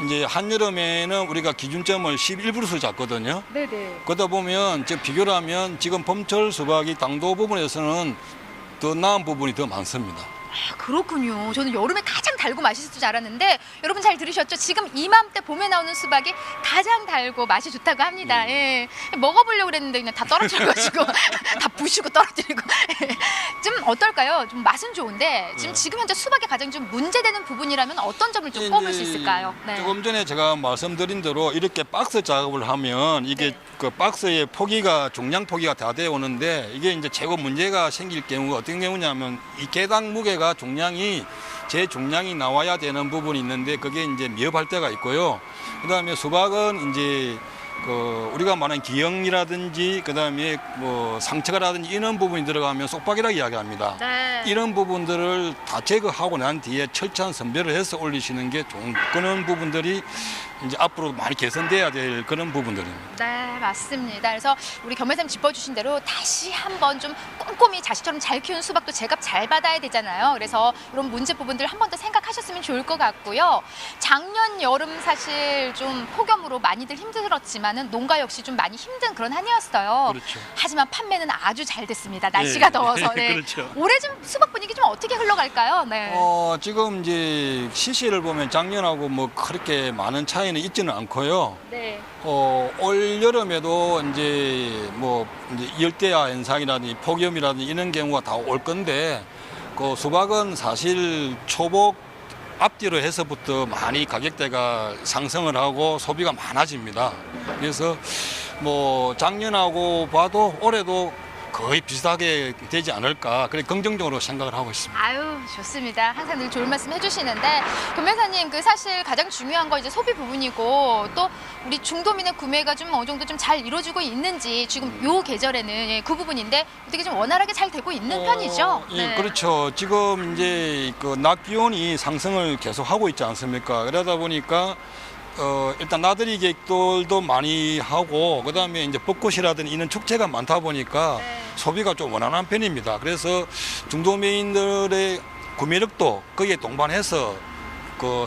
이제 한여름에는 우리가 기준점을 11브루스 잡거든요. 네네. 그러다 보면 비교를 하면 지금 봄철 수박이 당도 부분에서는 더 나은 부분이 더 많습니다. 아, 그렇군요. 저는 여름에 가장 달고 맛있을 줄 알았는데 여러분 잘 들으셨죠? 지금 이맘때 봄에 나오는 수박이 가장 달고 맛이 좋다고 합니다. 예. 먹어보려고 그랬는데 그냥 다 떨어져가지고 다 부시고 떨어뜨리고 좀 어떨까요? 좀 맛은 좋은데 지금 현재 수박에 가장 좀 문제되는 부분이라면 어떤 점을 좀 꼽을 수 있을까요? 네. 조금 전에 제가 말씀드린 대로 이렇게 박스 작업을 하면 이게 그 박스의 포기가 중량 포기가 다 되어 오는데 이게 이제 최고 문제가 생길 경우가 어떤 경우냐면 이 개당 무게가 중량이 제 중량이 나와야 되는 부분이 있는데 그게 이제 미흡할 때가 있고요. 그다음에 수박은 이제 우리가 말하는 기형이라든지 그다음에 뭐 상처가라든지 이런 부분이 들어가면 쏙박이라고 이야기합니다. 네. 이런 부분들을 다 제거하고 난 뒤에 철저한 선별을 해서 올리시는 게 좋은 그런 부분들이 이제 앞으로 많이 개선돼야 될 그런 부분들입니다. 네, 맞습니다. 그래서 우리 겸혜쌤 짚어주신 대로 다시 한번 좀 꼼꼼히 자식처럼 잘 키운 수박도 제값 잘 받아야 되잖아요. 그래서 이런 문제 부분들 한 번 더 생각하셨으면 좋을 것 같고요. 작년 여름 사실 좀 폭염으로 많이들 힘들었지만은 농가 역시 좀 많이 힘든 그런 한 해였어요. 그렇죠. 하지만 판매는 아주 잘 됐습니다. 날씨가 더워서. 네. 그렇죠. 올해 좀 수박 분위기 좀 어떻게 흘러갈까요? 네. 지금 이제 시세를 보면 작년하고 뭐 그렇게 많은 차이는 있지는 않고요. 네. 올 여름에도 이제 뭐 이제 열대야 현상이라든지 폭염이라든지 이런 경우가 다 올 건데 그 수박은 사실 초복 앞뒤로 해서부터 많이 가격대가 상승을 하고 소비가 많아집니다. 그래서 뭐 작년하고 봐도 올해도 거의 비슷하게 되지 않을까 그렇게 긍정적으로 생각을 하고 있습니다. 아유, 좋습니다. 항상 늘 좋은 말씀 해주시는데 금매사님 사실 가장 중요한 거 이제 소비 부분이고 또 우리 중도민의 구매가 좀 어느 정도 좀 잘 이루어지고 있는지 지금 요 계절에는 그 부분인데 어떻게 좀 원활하게 잘 되고 있는 편이죠? 예, 그렇죠. 지금 이제 낮 기온이 상승을 계속 하고 있지 않습니까? 그러다 보니까 일단 나들이 객들도 많이 하고 그다음에 이제 벚꽃이라든지 이런 축제가 많다 보니까 소비가 좀 원활한 편입니다. 그래서 중도민들의 구매력도 거기에 동반해서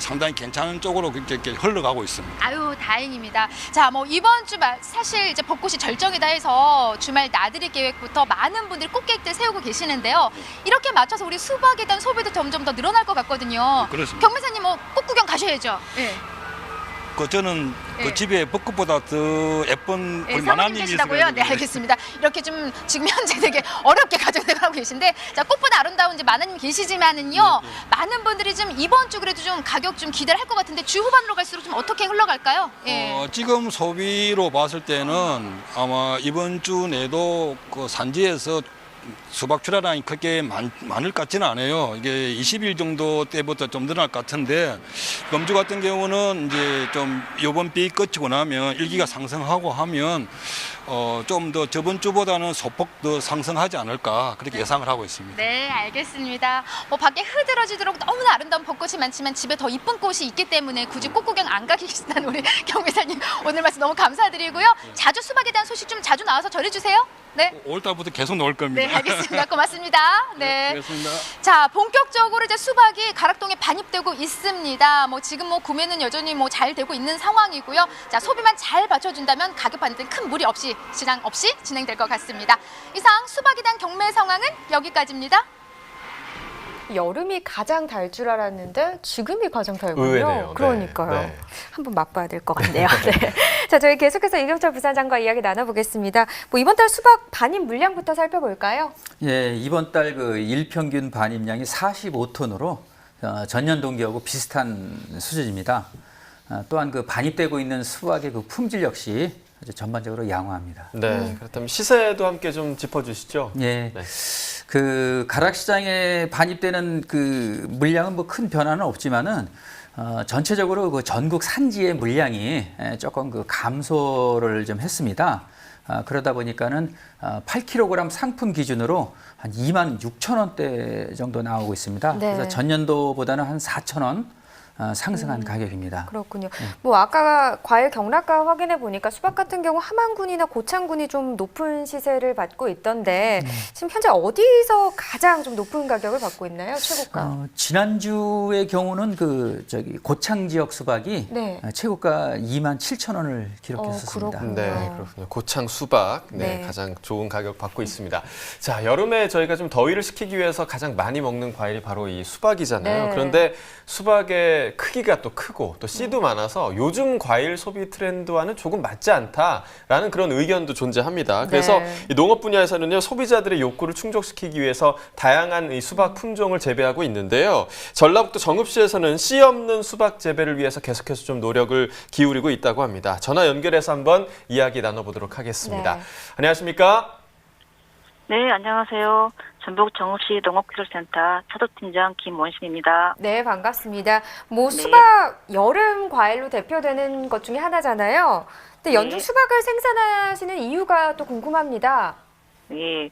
상당히 괜찮은 쪽으로 이렇게 흘러가고 있습니다. 아유, 다행입니다. 자, 뭐 이번 주 사실 이제 벚꽃이 절정이다 해서 주말 나들이 계획부터 많은 분들이 꽃계획들 세우고 계시는데요. 이렇게 맞춰서 우리 수박에 대한 소비도 점점 더 늘어날 것 같거든요. 그렇습니다. 경매사님 꽃 구경 가셔야죠. 네. 저는 집에 벚꽃보다 더 예쁜 우리 사모님 마나님이 계시다고요? 네, 알겠습니다. 이렇게 좀 지금 현재 되게 어렵게 가정생활하고 계신데 자, 꽃보다 아름다운 이제 마나님 계시지만은요. 많은 분들이 좀 이번 주 그래도 좀 가격 좀 기대를 할 것 같은데 주 후반으로 갈수록 좀 어떻게 흘러갈까요? 지금 소비로 봤을 때는 아마 이번 주 내도 산지에서 수박 출하량이 크게 많을 것 같지는 않아요. 이게 20일 정도 때부터 좀 늘어날 것 같은데 금주 같은 경우는 이제 좀 이번 비 끝이고 나면 일기가 상승하고 하면 좀 더 저번 주보다는 소폭 더 상승하지 않을까 그렇게 예상을 하고 있습니다. 네, 알겠습니다. 밖에 흐드러지도록 너무나 아름다운 벚꽃이 많지만 집에 더 이쁜 꽃이 있기 때문에 굳이 꽃 구경 안 가시다는 우리 경매사님 오늘 말씀 너무 감사드리고요. 자주 수박에 대한 소식 좀 자주 나와서 전해주세요. 네. 5월달부터 계속 나올 겁니다. 네, 알겠습니다. 고맙습니다. 네. 알겠습니다. 자, 본격적으로 이제 수박이 가락동에 반입되고 있습니다. 지금 구매는 여전히 잘 되고 있는 상황이고요. 자, 소비만 잘 받쳐준다면 가격 반등 큰 무리 없이 지장 없이 진행될 것 같습니다. 이상 수박에 대한 경매 상황은 여기까지입니다. 여름이 가장 달 줄 알았는데 지금이 가장 달군요. 의외네요. 그러니까요. 네. 한번 맛봐야 될 것 같네요. 네. 자, 저희 계속해서 이경철 부사장과 이야기 나눠보겠습니다. 이번 달 수박 반입 물량부터 살펴볼까요? 예, 이번 달 일평균 반입량이 45톤으로 전년 동기하고 비슷한 수준입니다. 또한 반입되고 있는 수박의 품질 역시 아주 전반적으로 양호합니다. 네, 그렇다면 시세도 함께 좀 짚어주시죠. 예. 네. 가락시장에 반입되는 물량은 큰 변화는 없지만은 전체적으로 전국 산지의 물량이 조금 감소를 좀 했습니다. 그러다 보니까는 8kg 상품 기준으로 한 26,000원대 정도 나오고 있습니다. 네. 그래서 전년도보다는 한 4,000원 상승한 가격입니다. 그렇군요. 뭐 아까 과일 경락가 확인해 보니까 수박 같은 경우 함안군이나 고창군이 좀 높은 시세를 받고 있던데 지금 현재 어디서 가장 좀 높은 가격을 받고 있나요? 최고가? 지난주의 경우는 고창 지역 수박이 네. 최고가 27,000원을 기록했었습니다. 그렇군요. 네, 그렇군요. 고창 수박 네. 가장 좋은 가격 받고 있습니다. 자, 여름에 저희가 좀 더위를 식히기 위해서 가장 많이 먹는 과일이 바로 이 수박이잖아요. 네. 그런데 수박의 크기가 또 크고 또 씨도 많아서 요즘 과일 소비 트렌드와는 조금 맞지 않다라는 그런 의견도 존재합니다. 그래서 네. 이 농업 분야에서는요, 소비자들의 욕구를 충족시키기 위해서 다양한 이 수박 품종을 재배하고 있는데요. 전라북도 정읍시에서는 씨 없는 수박 재배를 위해서 계속해서 좀 노력을 기울이고 있다고 합니다. 전화 연결해서 한번 이야기 나눠보도록 하겠습니다. 네. 안녕하십니까? 네, 안녕하세요. 전북 정읍시 농업기술센터 차도팀장 김원신입니다. 네, 반갑습니다. 뭐 네. 수박 여름 과일로 대표되는 것 중에 하나잖아요. 근데 연중 네. 수박을 생산하시는 이유가 또 궁금합니다. 예,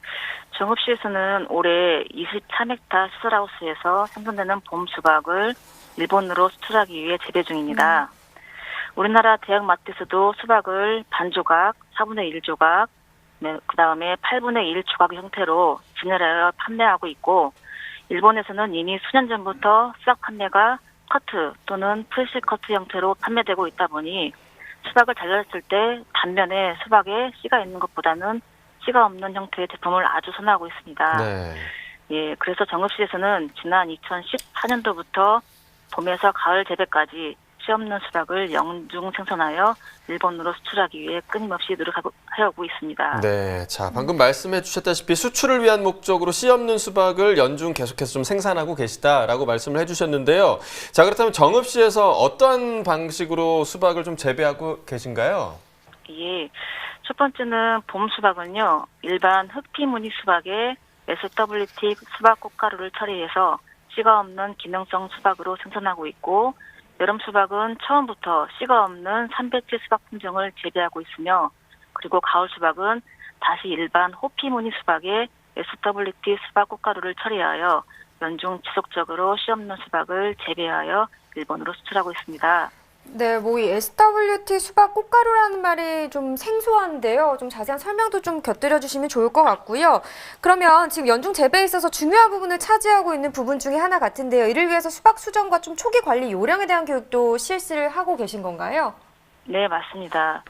정읍시에서는 올해 23헥타 시설하우스에서 생산되는 봄 수박을 일본으로 수출하기 위해 재배 중입니다. 우리나라 대형마트에서도 수박을 반조각, 4분의 1조각, 그 다음에 8분의 1 조각 형태로 진열하여 판매하고 있고, 일본에서는 이미 수년 전부터 수박 판매가 커트 또는 프레시 커트 형태로 판매되고 있다 보니 수박을 잘랐을 때 단면에 수박에 씨가 있는 것보다는 씨가 없는 형태의 제품을 아주 선호하고 있습니다. 네. 예, 그래서 정읍시에서는 지난 2014년도부터 봄에서 가을 재배까지 씨 없는 수박을 영중 생산하여 일본으로 수출하기 위해 끊임없이 노력하고 있습니다. 네, 자, 방금 말씀해 주셨다시피 수출을 위한 목적으로 씨 없는 수박을 연중 계속해서 좀 생산하고 계시다라고 말씀을 해주셨는데요. 자, 그렇다면 정읍시에서 어떠한 방식으로 수박을 좀 재배하고 계신가요? 예, 첫 번째는 봄 수박은요, 일반 흑피 무늬 수박에 SWT 수박 꽃가루를 처리해서 씨가 없는 기능성 수박으로 생산하고 있고, 여름 수박은 처음부터 씨가 없는 삼배치 수박 품종을 재배하고 있으며, 그리고 가을 수박은 다시 일반 호피 무늬 수박에 SWT 수박 꽃가루를 처리하여 연중 지속적으로 씨 없는 수박을 재배하여 일본으로 수출하고 있습니다. 네, 뭐 이 SWT 수박 꽃가루라는 말이 좀 생소한데요. 좀 자세한 설명도 좀 곁들여 주시면 좋을 것 같고요. 그러면 지금 연중 재배에 있어서 중요한 부분을 차지하고 있는 부분 중에 하나 같은데요. 이를 위해서 수박 수정과 좀 초기 관리 요령에 대한 교육도 실시를 하고 계신 건가요? 네, 맞습니다.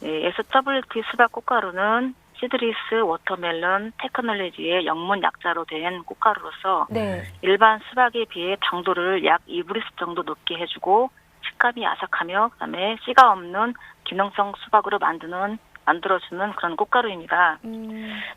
네, SWT 수박 꽃가루는 시드리스 워터멜론 테크놀로지의 영문 약자로 된 꽃가루로서 네. 일반 수박에 비해 당도를 약 2브릭스 정도 높게 해주고 식감이 아삭하며 그다음에 씨가 없는 기능성 수박으로 만들어주는 그런 꽃가루입니다.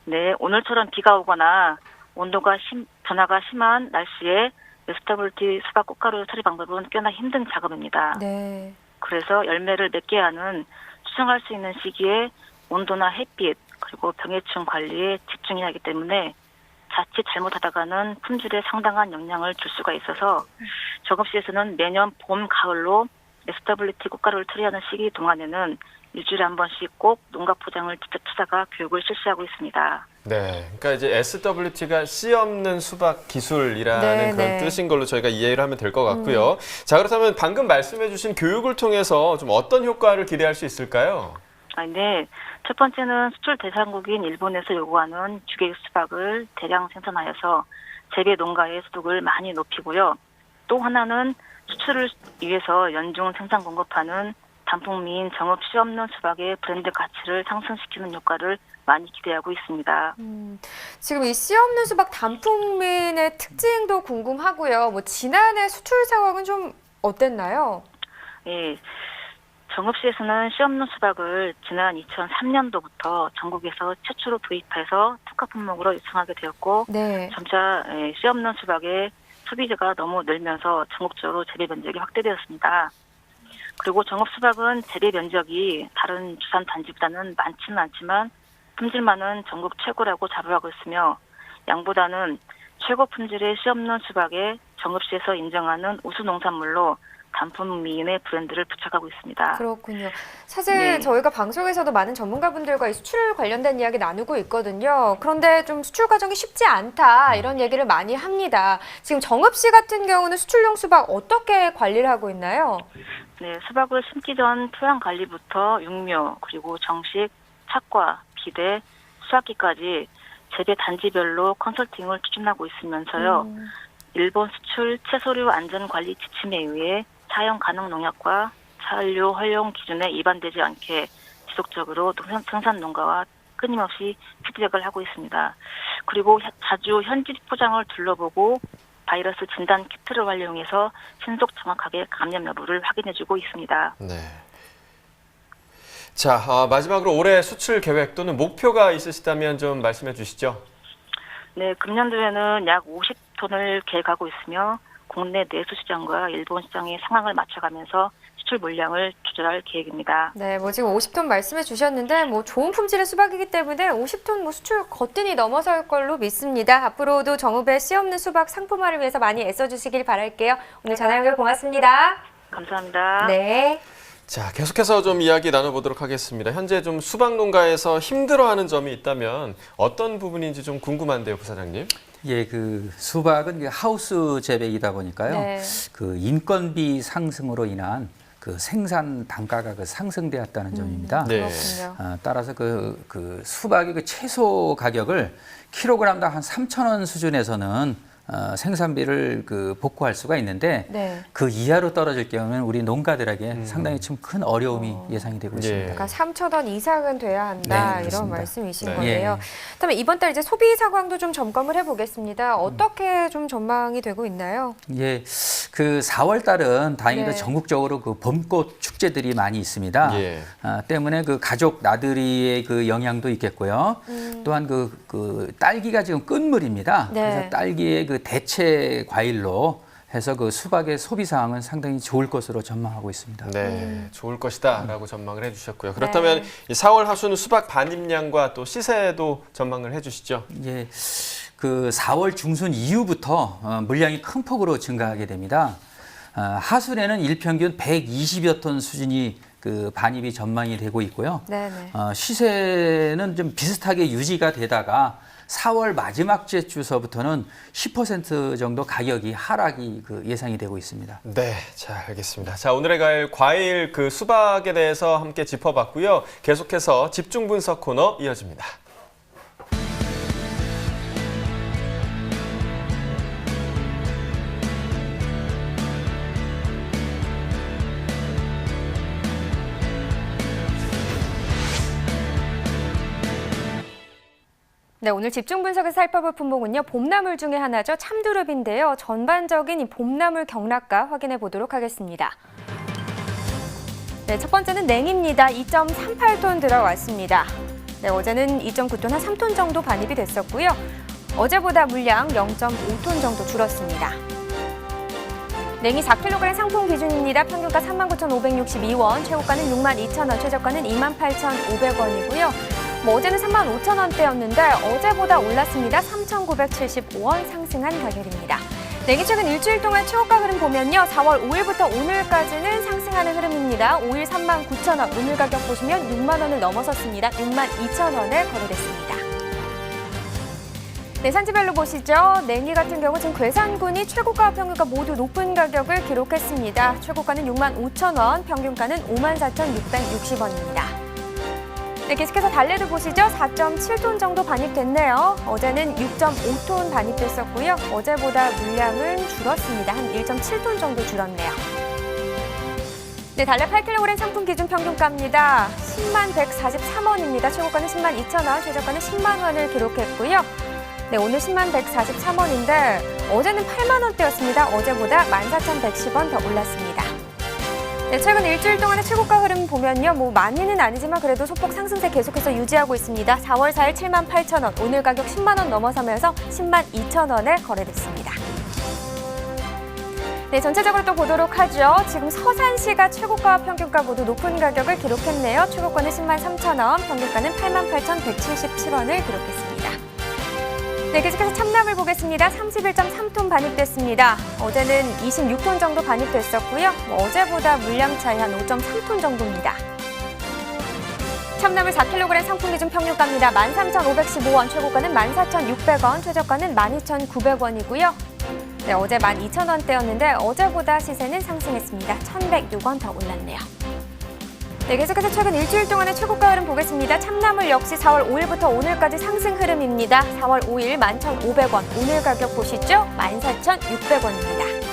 네, 오늘처럼 비가 오거나 온도가 변화가 심한 날씨에 SWT 수박 꽃가루 처리 방법은 꽤나 힘든 작업입니다. 네. 그래서 열매를 맺게 하는 수정할 수 있는 시기에 온도나 햇빛 그리고 병해충 관리에 집중해야 하기 때문에 자칫 잘못하다가는 품질에 상당한 영향을 줄 수가 있어서 정읍시에서는 매년 봄, 가을로 SWT 꽃가루를 처리하는 시기 동안에는 일주일에 한 번씩 꼭 농가 포장을 직접 찾아가 교육을 실시하고 있습니다. 네, 그러니까 이제 SWT가 씨 없는 수박 기술이라는 네, 그런 네. 뜻인 걸로 저희가 이해를 하면 될 것 같고요. 자, 그렇다면 방금 말씀해주신 교육을 통해서 좀 어떤 효과를 기대할 수 있을까요? 네. 첫 번째는 수출 대상국인 일본에서 요구하는 주계 수박을 대량 생산하여서 재배 농가의 소득을 많이 높이고요. 또 하나는 수출을 위해서 연중 생산 공급하는 단풍미인 정읍 씨 없는 수박의 브랜드 가치를 상승시키는 효과를 많이 기대하고 있습니다. 지금 이 씨 없는 수박 단풍민의 특징도 궁금하고요. 뭐 지난해 수출 상황은 좀 어땠나요? 예. 정읍시에서는 씨 없는 수박을 지난 2003년도부터 전국에서 최초로 도입해서 특화 품목으로 유통하게 되었고 네. 점차 씨 없는 수박의 소비자가 너무 늘면서 전국적으로 재배 면적이 확대되었습니다. 그리고 정읍 수박은 재배 면적이 다른 주산 단지보다는 많지는 않지만 품질만은 전국 최고라고 자부하고 있으며 양보다는 최고 품질의 씨 없는 수박에 정읍시에서 인정하는 우수 농산물로 단품미인의 브랜드를 부착하고 있습니다. 그렇군요. 사실 네. 저희가 방송에서도 많은 전문가분들과 이 수출 관련된 이야기 나누고 있거든요. 그런데 좀 수출 과정이 쉽지 않다 이런 얘기를 많이 합니다. 지금 정읍 씨 같은 경우는 수출용 수박 어떻게 관리를 하고 있나요? 네, 수박을 심기 전 토양 관리부터 육묘, 그리고 정식, 착과, 비대, 수확기까지 재배 단지별로 컨설팅을 추진하고 있으면서요. 일본 수출 채소류 안전관리 지침에 의해 사용 가능 농약과 사료 활용 기준에 위반되지 않게 지속적으로 생산 농가와 끊임없이 피드백을 하고 있습니다. 그리고 자주 현지 포장을 둘러보고 바이러스 진단 키트를 활용해서 신속 정확하게 감염 여부를 확인해주고 있습니다. 네. 자, 마지막으로 올해 수출 계획 또는 목표가 있으시다면 좀 말씀해 주시죠. 네, 금년도에는 약 50톤을 계획하고 있으며 국내 내수 시장과 일본 시장의 상황을 맞춰가면서 수출 물량을 조절할 계획입니다. 네, 뭐 지금 50톤 말씀해 주셨는데 뭐 좋은 품질의 수박이기 때문에 50톤 뭐 수출 거뜬히 넘어설 걸로 믿습니다. 앞으로도 정읍의 씨 없는 수박 상품화를 위해서 많이 애써주시길 바랄게요. 오늘 전화 연결 고맙습니다. 감사합니다. 네. 자, 계속해서 좀 이야기 나눠보도록 하겠습니다. 현재 좀 수박 농가에서 힘들어하는 점이 있다면 어떤 부분인지 좀 궁금한데요, 부사장님. 예, 그 수박은 하우스 재배이다 보니까요. 네. 그 인건비 상승으로 인한 그 생산 단가가 상승되었다는 점입니다. 네. 그렇군요. 따라서 그 수박의 그 채소 가격을 킬로그램당 한 3,000원 수준에서는 생산비를 복구할 수가 있는데 네. 그 이하로 떨어질 경우는 우리 농가들에게 상당히 좀 큰 어려움이 예상이 되고 있습니다. 그러니까 3,000원 이상은 돼야 한다 네, 이런 그렇습니다. 말씀이신 네. 거네요. 그다음에 이번 달 이제 소비 상황도 좀 점검을 해보겠습니다. 어떻게 좀 전망이 되고 있나요? 예, 그 4월 달은 다행히도 네. 전국적으로 그 봄꽃 축제들이 많이 있습니다. 예. 때문에 그 가족 나들이의 그 영향도 있겠고요. 또한 그 딸기가 지금 끝물입니다. 네. 그래서 딸기의 그 대체 과일로 해서 그 수박의 소비 상황은 상당히 좋을 것으로 전망하고 있습니다. 네, 좋을 것이다라고 전망을 해주셨고요. 그렇다면 이 4월 하순 수박 반입량과 또 시세도 전망을 해주시죠. 예, 그 4월 중순 이후부터 물량이 큰 폭으로 증가하게 됩니다. 하순에는 일평균 120여 톤 수준이 그 반입이 전망이 되고 있고요. 네네. 시세는 좀 비슷하게 유지가 되다가 4월 마지막 주서부터는 10% 정도 가격이 하락이 예상이 되고 있습니다. 네, 자, 알겠습니다. 자, 오늘의 과일 그 수박에 대해서 함께 짚어봤고요. 계속해서 집중 분석 코너 이어집니다. 네, 오늘 집중 분석에서 살펴볼 품목은요. 봄나물 중에 하나죠. 참두릅인데요. 전반적인 이 봄나물 경락가 확인해 보도록 하겠습니다. 네, 첫 번째는 냉입니다. 2.38톤 들어왔습니다. 네, 어제는 2.9톤, 한 3톤 정도 반입이 됐었고요. 어제보다 물량 0.5톤 정도 줄었습니다. 냉이 4kg 상품 기준입니다. 평균가 39,562원, 최고가는 62,000원, 최저가는 28,500원이고요. 어제는 35,000원대였는데 어제보다 올랐습니다. 3,975원 상승한 가격입니다. 냉이 최근 일주일 동안 최고가 흐름 보면요. 4월 5일부터 오늘까지는 상승하는 흐름입니다. 5일 39,000원, 오늘 가격 보시면 6만 원을 넘어섰습니다. 62,000원에 거래됐습니다. 네, 산지별로 보시죠. 냉이 같은 경우 지금 괴산군이 최고가 평균가 모두 높은 가격을 기록했습니다. 최고가는 65,000원, 평균가는 54,660원입니다. 네, 계속해서 달래도 보시죠. 4.7톤 정도 반입됐네요. 어제는 6.5톤 반입됐었고요. 어제보다 물량은 줄었습니다. 한 1.7톤 정도 줄었네요. 네, 달래 8kg 상품 기준 평균가입니다. 10만 143원입니다. 최고가는 10만 2천원, 최저가는 10만 원을 기록했고요. 네, 오늘 10만 143원인데 어제는 8만 원대였습니다. 어제보다 14,110원 더 올랐습니다. 네, 최근 일주일 동안의 최고가 흐름 보면요. 많이는 아니지만 그래도 소폭 상승세 계속해서 유지하고 있습니다. 4월 4일 7만 8천원, 오늘 가격 10만 원 넘어서면서 10만 2천 원에 거래됐습니다. 네, 전체적으로 또 보도록 하죠. 지금 서산시가 최고가와 평균가 모두 높은 가격을 기록했네요. 최고가는 10만 3천 원, 평균가는 8만 8,177원을 기록했습니다. 네, 네, 계속해서 참나물 보겠습니다. 31.3톤 반입됐습니다. 어제는 26톤 정도 반입됐었고요. 어제보다 물량 차이 한 5.3톤 정도입니다. 참나물 4kg 상품 기준 평균가입니다. 13,515원, 최고가는 14,600원, 최저가는 12,900원이고요. 네, 어제 12,000원대였는데 어제보다 시세는 상승했습니다. 1,106원 더 올랐네요. 네, 계속해서 최근 일주일 동안의 최고가 흐름 보겠습니다. 참나물 역시 4월 5일부터 오늘까지 상승 흐름입니다. 4월 5일 11,500원, 오늘 가격 보시죠. 14,600원입니다.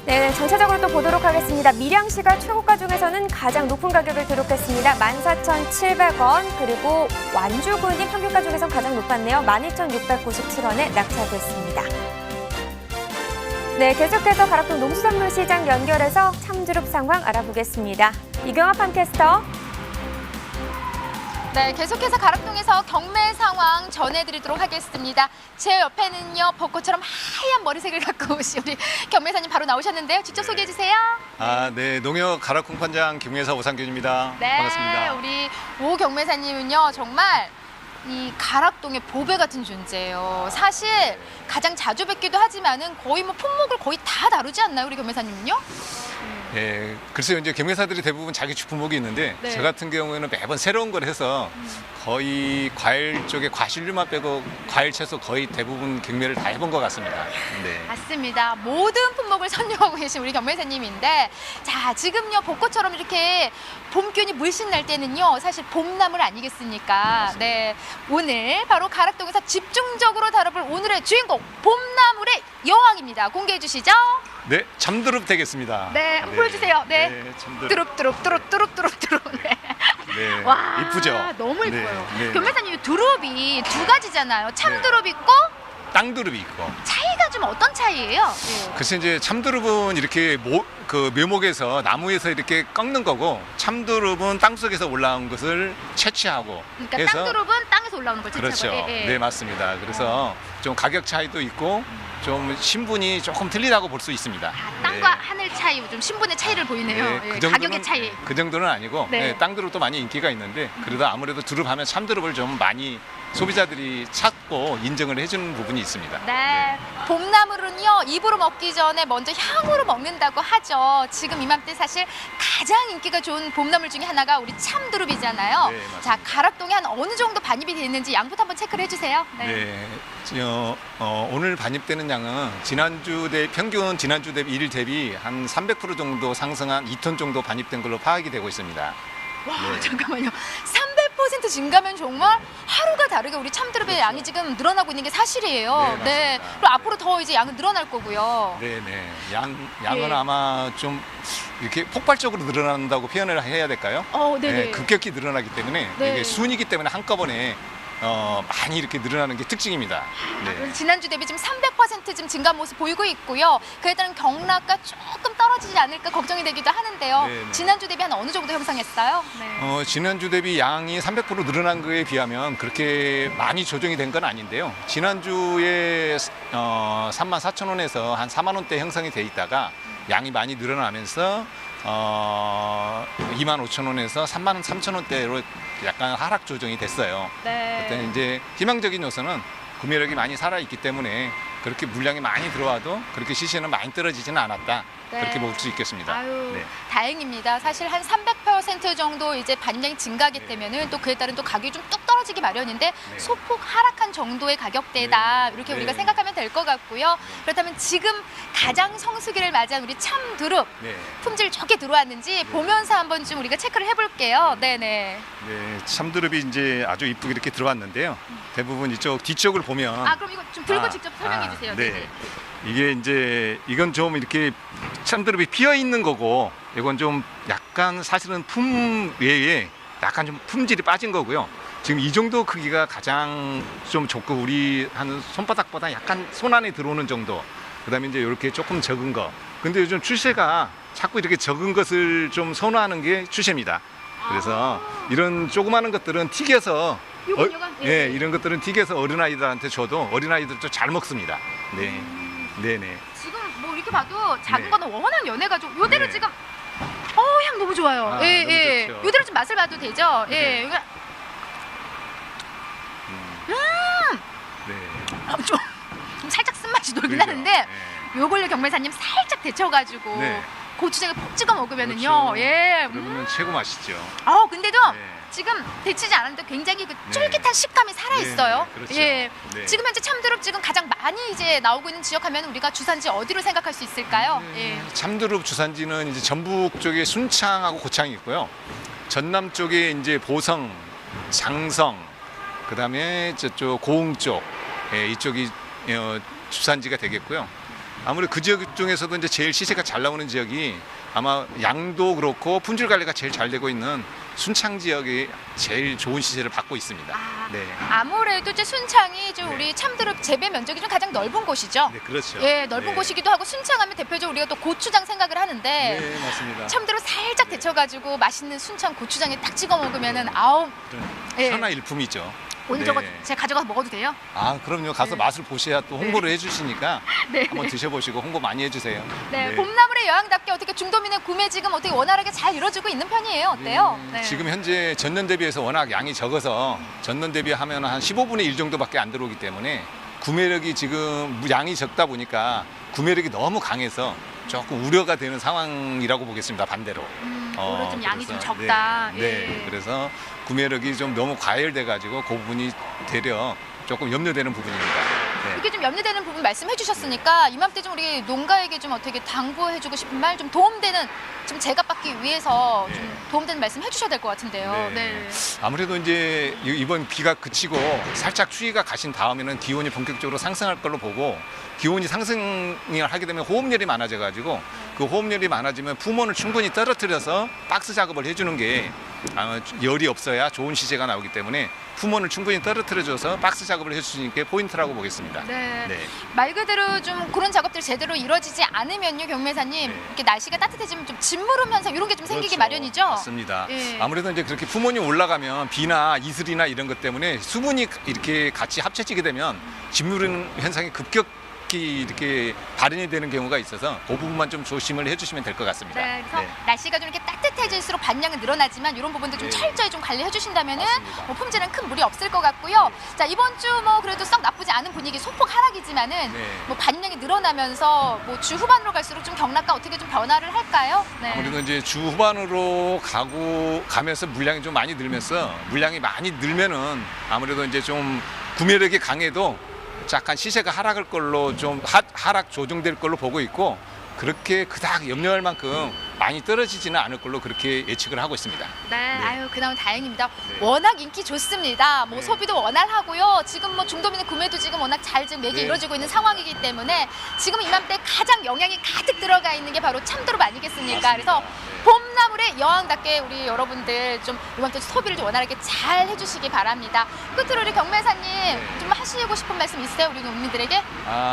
네, 전체적으로 또 보도록 하겠습니다. 밀양시가 최고가 중에서는 가장 높은 가격을 기록했습니다. 14,700원, 그리고 완주군이 평균가 중에서 가장 높았네요. 12,697원에 낙찰하고 있습니다. 네, 계속해서 가락동 농수산물시장 연결해서 참두릅 상황 알아보겠습니다. 이경아 팜캐스터. 네, 계속해서 가락동에서 경매 상황 전해드리도록 하겠습니다. 제 옆에는요, 벚꽃처럼 하얀 머리색을 갖고 오신 우리 경매사님 바로 나오셨는데요. 직접 소개해주세요. 네, 농협 가락공판장 경매사 오상균입니다. 네, 반갑습니다. 우리 오 경매사님은요, 정말 이 가락동의 보배 같은 존재예요. 사실 가장 자주 뵙기도 하지만은 거의 뭐 품목을 거의 다 다루지 않나요, 우리 경매사님은요? 예, 글쎄요, 이제 경매사들이 대부분 자기 주품목이 있는데 네. 저 같은 경우에는 매번 새로운 걸 해서 거의 과일 쪽에 과실류만 빼고 과일 채소 거의 대부분 경매를 다 해본 것 같습니다. 네. 맞습니다. 모든 품목을 선정하고 계신 우리 경매사님인데, 자, 지금요 벚꽃처럼 이렇게 봄 기운이 물씬 날 때는요 사실 봄나물 아니겠습니까? 네, 오늘 바로 가락동에서 집중적으로 다뤄볼 오늘의 주인공 봄나물의 여왕입니다. 공개해 주시죠. 네, 참두릅 되겠습니다. 네, 한번 보여주세요. 네, 참두릅. 뚜룹. 네. 네, 와, 이쁘죠? 너무 네, 이뻐요. 네. 경매사님, 두릅이 두 가지잖아요. 참두릅 있고 땅두릅이 있고. 차이가 좀 어떤 차이예요? 네. 글쎄 이제 참두릅은 이렇게 그 묘목에서 나무에서 이렇게 꺾는 거고 참두릅은 땅 속에서 올라온 것을 채취하고 그러니까 해서 땅두릅은 땅에서 올라오는 걸 그렇죠. 채취하고. 네, 맞습니다. 그래서 좀 가격 차이도 있고 좀 신분이 조금 틀리다고 볼 수 있습니다. 땅과 하늘 차이, 좀 신분의 차이를 보이네요. 네, 예, 그 정도는, 가격의 차이. 그 정도는 아니고 네. 네, 땅두릅도 많이 인기가 있는데 그래도 아무래도 두릅 하면 참두릅을 좀 많이 소비자들이 찾고 인정을 해주는 부분이 있습니다. 네. 봄나물은요, 입으로 먹기 전에 먼저 향으로 먹는다고 하죠. 지금 이맘때 사실 가장 인기가 좋은 봄나물 중에 하나가 우리 참두릅이잖아요. 네, 맞습니다. 자, 가락동에 한 어느 정도 반입이 됐는지 양부터 한번 체크를 해주세요. 네. 오늘 반입되는 양은 평균 지난주 대비 1일 대비 한 300% 정도 상승한 2톤 정도 반입된 걸로 파악이 되고 있습니다. 와, 네. 잠깐만요. 300% 증가면 정말 하루가 다르게 우리 참두릅의 양이 지금 늘어나고 있는 게 사실이에요. 네, 맞습니다. 그리고 앞으로 더 이제 양은 늘어날 거고요. 네네. 양은 예. 아마 좀 이렇게 폭발적으로 늘어난다고 표현을 해야 될까요? 네네. 네, 급격히 늘어나기 때문에 네. 이게 순이기 때문에 한꺼번에 많이 이렇게 늘어나는 게 특징입니다. 네. 그래서 지난주 대비 지금 300% 좀 증가 모습 보이고 있고요. 그에 따른 경락가 조금 떨어지지 않을까 걱정이 되기도 하는데요. 네네. 지난주 대비 한 어느 정도 형성했어요? 네. 지난주 대비 양이 300% 늘어난 거에 비하면 그렇게 많이 조정이 된 건 아닌데요. 지난주에 34,000원에서 한 4만 원대 형성이 돼 있다가 양이 많이 늘어나면서 25,000원에서 33,000원대로 약간 하락 조정이 됐어요. 네. 그때 이제 희망적인 요소는 구매력이 많이 살아있기 때문에 그렇게 물량이 많이 들어와도 그렇게 시세는 많이 떨어지지는 않았다. 네. 그렇게 볼 수 있겠습니다. 아유, 네. 다행입니다. 사실 한 300% 정도 이제 반입량이 증가하기 때문에는 또 그에 따른 또 가격이 좀 뚝 떨어지기 마련인데 네. 소폭 하락한 정도의 가격대다. 네. 이렇게 네. 우리가 생각하면 될 것 같고요. 그렇다면 지금 가장 성수기를 맞이한 우리 참두릅 네. 품질 좋게 들어왔는지 보면서 한번 좀 우리가 체크를 해볼게요. 네네. 네, 참두릅이 이제 아주 이쁘게 이렇게 들어왔는데요. 대부분 이쪽 뒤쪽을 보면 그럼 이거 좀 들고 직접 설명해 주세요. 네. 이게 이제 이건 좀 이렇게 참두릅이 피어 있는 거고 이건 좀 약간 사실은 품 외에 약간 좀 품질이 빠진 거고요. 지금 이 정도 크기가 가장 좀 좋고 우리 한 손바닥보다 약간 손 안에 들어오는 정도. 그다음에 이제 이렇게 조금 적은 거. 근데 요즘 추세가 자꾸 이렇게 적은 것을 좀 선호하는 게 추세입니다. 그래서 이런 조그마한 것들은 튀겨서 예, 이런 것들은 튀겨서 어린아이들한테 줘도 어린아이들도 잘 먹습니다. 네. 네네. 지금 뭐 이렇게 봐도 작은 네. 거는 워낙 연해가지고 요대로 네. 지금 향 너무 좋아요. 너무 예. 좋죠. 요대로 좀 맛을 봐도 되죠. 네. 예. 좀 살짝 쓴맛이 돌긴 그죠? 하는데 네. 요걸로 경매사님 살짝 데쳐가지고 네. 고추장에 푹 찍어 먹으면은요. 그렇죠. 예. 그러면 최고 맛있죠. 근데도 네. 지금 데치지 않았는데 굉장히 그 네. 쫄깃한 식감이 살아 있어요. 네, 그렇죠. 예. 네. 지금 현재 참두릅 지금 가장 많이 이제 나오고 있는 지역하면 우리가 주산지 어디로 생각할 수 있을까요? 예. 참두릅 주산지는 이제 전북 쪽에 순창하고 고창이 있고요. 전남 쪽에 이제 보성, 장성, 그다음에 저쪽 고흥 쪽, 이쪽이 주산지가 되겠고요. 아무래도 그 지역 중에서도 이제 제일 시세가 잘 나오는 지역이 아마 양도 그렇고 품질 관리가 제일 잘 되고 있는 순창 지역이 제일 좋은 시세를 받고 있습니다. 네. 아무래도 이제 순창이 좀 네. 우리 참두릅 재배 면적이 좀 가장 넓은 곳이죠. 네, 그렇죠. 예, 넓은 네. 곳이기도 하고 순창하면 대표적으로 우리가 또 고추장 생각을 하는데 네, 맞습니다. 참두릅 살짝 데쳐가지고 맛있는 순창 고추장에 딱 찍어 먹으면은 아우. 예. 천하일품이죠. 오늘 네. 저거 제가 가져가서 먹어도 돼요? 아, 그럼요. 가서 네. 맛을 보셔야 또 홍보를 해주시니까 네. 한번 드셔보시고 홍보 많이 해주세요. 네, 봄나물의 여행답게 어떻게 중도민의 구매 지금 어떻게 원활하게 잘 이루어지고 있는 편이에요? 어때요? 네. 지금 현재 전년 대비해서 워낙 양이 적어서 전년 대비하면 한 15분의 1 정도밖에 안 들어오기 때문에 구매력이 지금 양이 적다 보니까 구매력이 너무 강해서 조금 우려가 되는 상황이라고 보겠습니다. 반대로. 오히려 좀 양이 그래서, 좀 적다. 네, 예. 네. 그래서 구매력이 좀 너무 과열돼가지고 그 부분이 되려 조금 염려되는 부분입니다. 네. 이렇게 좀 염려되는 부분 말씀해 주셨으니까 이맘때 좀 우리 농가에게 좀 어떻게 당부해주고 싶은 말, 좀 도움되는, 좀 제값받기 위해서 네. 좀 도움되는 말씀 해주셔야 될 것 같은데요. 네. 아무래도 이제 이번 비가 그치고 살짝 추위가 가신 다음에는 기온이 본격적으로 상승할 걸로 보고, 기온이 상승을 하게 되면 호흡열이 많아져가지고 그 호흡열이 많아지면 품원을 충분히 떨어뜨려서 박스 작업을 해주는 게 열이 없어야 좋은 시세가 나오기 때문에 품원을 충분히 떨어뜨려줘서 박스 작업을 해주시는 게 포인트라고 보겠습니다. 네. 네. 말 그대로 좀 그런 작업들이 제대로 이루어지지 않으면요, 경매사님, 네. 이렇게 날씨가 따뜻해지면 좀 짓무름 현상 이런 게 좀 생기기 그렇죠. 마련이죠. 맞습니다. 예. 아무래도 이제 그렇게 품원이 올라가면 비나 이슬이나 이런 것 때문에 수분이 이렇게 같이 합쳐지게 되면 짓무름 현상이 급격히 이렇게 발현이 되는 경우가 있어서 그 부분만 좀 조심을 해주시면 될 것 같습니다. 네, 그래서 날씨가 좀 이렇게 따뜻해질수록 반량은 늘어나지만 이런 부분들 좀 네. 철저히 좀 관리해 주신다면은 맞습니다. 뭐 품질은 큰 무리 없을 것 같고요. 자, 이번 주 뭐 그래도 썩 나쁘지 않은 분위기, 소폭 하락이지만은 네. 뭐 반량이 늘어나면서 뭐 주 후반으로 갈수록 좀 경락과 어떻게 좀 변화를 할까요? 네. 아무래도 이제 주 후반으로 가면서 물량이 좀 많이 늘면서, 물량이 많이 늘면은 아무래도 이제 좀 구매력이 강해도 약간 시세가 하락할 걸로 좀 하락 조정될 걸로 보고 있고, 그렇게 그닥 염려할 만큼 많이 떨어지지는 않을 걸로 그렇게 예측을 하고 있습니다. 네, 아유, 그나마 다행입니다. 네. 워낙 인기 좋습니다. 뭐 네. 소비도 원활하고요. 지금 뭐 중도민의 구매도 지금 워낙 잘 지금 매개 네. 이루어지고 있는 상황이기 때문에 지금 이맘때 가장 영양이 가득 들어가 있는 게 바로 참두릅 아니겠습니까? 그래서 봄나물의 여왕답게 우리 여러분들 좀 이번 또 소비를 좀 원활하게 잘 해주시기 바랍니다. 끝으로 우리 경매사님 좀 하시고 싶은 말씀 있으세요? 우리 농민들에게?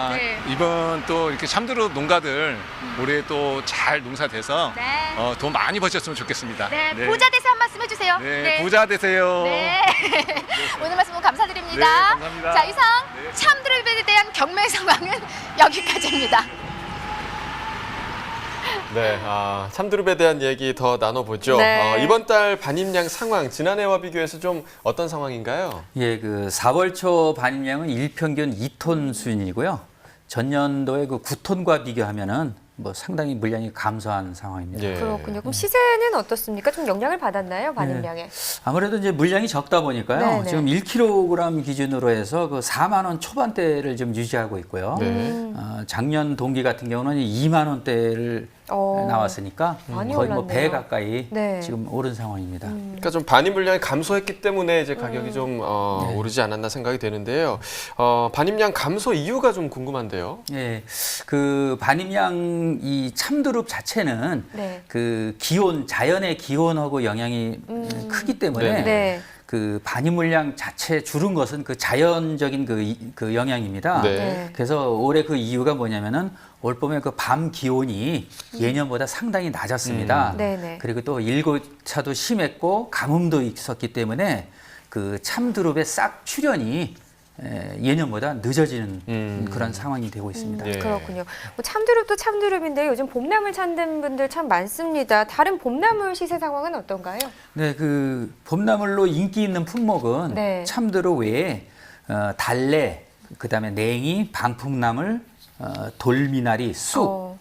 네. 이번 또 이렇게 참두릅 농가들 올해 또 잘 농사돼서 네. 돈 많이 버셨으면 좋겠습니다. 네, 부자 되세 한 말씀 해주세요. 네, 부자 되세요. 네. 오늘 말씀 감사드립니다. 네, 감사합니다. 자, 이상 네. 참두릅에 대한 경매 상황은 여기까지입니다. 네, 참두릅에 대한 얘기 더 나눠보죠. 네. 이번 달 반입량 상황, 지난해와 비교해서 좀 어떤 상황인가요? 예, 그 4월 초 반입량은 일평균 2톤 수준이고요. 전년도에 그 9톤과 비교하면은 뭐 상당히 물량이 감소한 상황입니다. 예. 그렇군요. 그럼 시세는 어떻습니까? 좀 영향을 받았나요, 반입량에? 아무래도 이제 물량이 적다 보니까요. 네네. 지금 1kg 기준으로 해서 그 4만 원 초반대를 좀 유지하고 있고요. 네. 작년 동기 같은 경우는 2만 원대를 나왔으니까 많이 거의 뭐 올랐네요. 배 가까이 네. 지금 오른 상황입니다. 그러니까 좀 반입 물량이 감소했기 때문에 이제 가격이 좀 오르지 않았나 생각이 되는데요. 반입량 감소 이유가 좀 궁금한데요. 예, 그 반입량 이 참두릅 자체는 네. 그 기온, 자연의 기온하고 영향이 크기 때문에 네. 네. 그 반입 물량 자체 줄은 것은 그 자연적인 그 영향입니다. 네. 네. 그래서 올해 그 이유가 뭐냐면은 올 봄에 그 밤 기온이 예년보다 상당히 낮았습니다. 네네. 그리고 또 일교차도 심했고 가뭄도 있었기 때문에 그 참두릅의 싹 출현이 예년보다 늦어지는 그런 상황이 되고 있습니다. 예. 그렇군요. 뭐 참두릅도 참두릅인데 요즘 봄나물 찾는 분들 참 많습니다. 다른 봄나물 시세 상황은 어떤가요? 네, 그 봄나물로 인기 있는 품목은 네. 참두릅 외에 달래, 그다음에 냉이, 방풍나물, 돌미나리, 쑥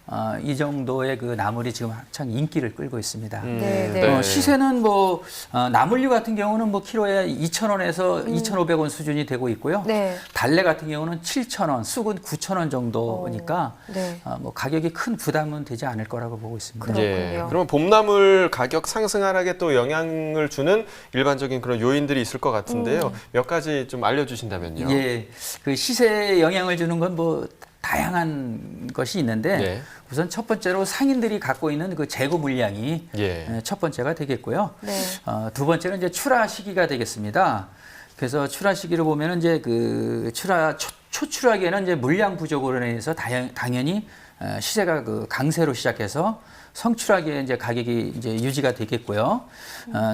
이 정도의 그 나물이 지금 한창 인기를 끌고 있습니다. 네. 시세는 뭐 나물류 같은 경우는 뭐 키로에 2,000원에서 2,500원 수준이 되고 있고요. 네. 달래 같은 경우는 7,000원, 쑥은 9,000원 정도니까 네. 뭐 가격이 큰 부담은 되지 않을 거라고 보고 있습니다. 그렇군요. 그러면 봄나물 가격 상승하락에 또 영향을 주는 일반적인 그런 요인들이 있을 것 같은데요. 몇 가지 좀 알려주신다면요. 예, 그 시세에 영향을 주는 건 뭐 다양한 것이 있는데 네. 우선 첫 번째로 상인들이 갖고 있는 그 재고 물량이 예. 첫 번째가 되겠고요. 네. 두 번째는 이제 출하 시기가 되겠습니다. 그래서 출하 시기를 보면은 이제 그 초출하기에는 이제 물량 부족으로 인해서 당연히 시세가 그 강세로 시작해서 성출하기에 이제 가격이 이제 유지가 되겠고요.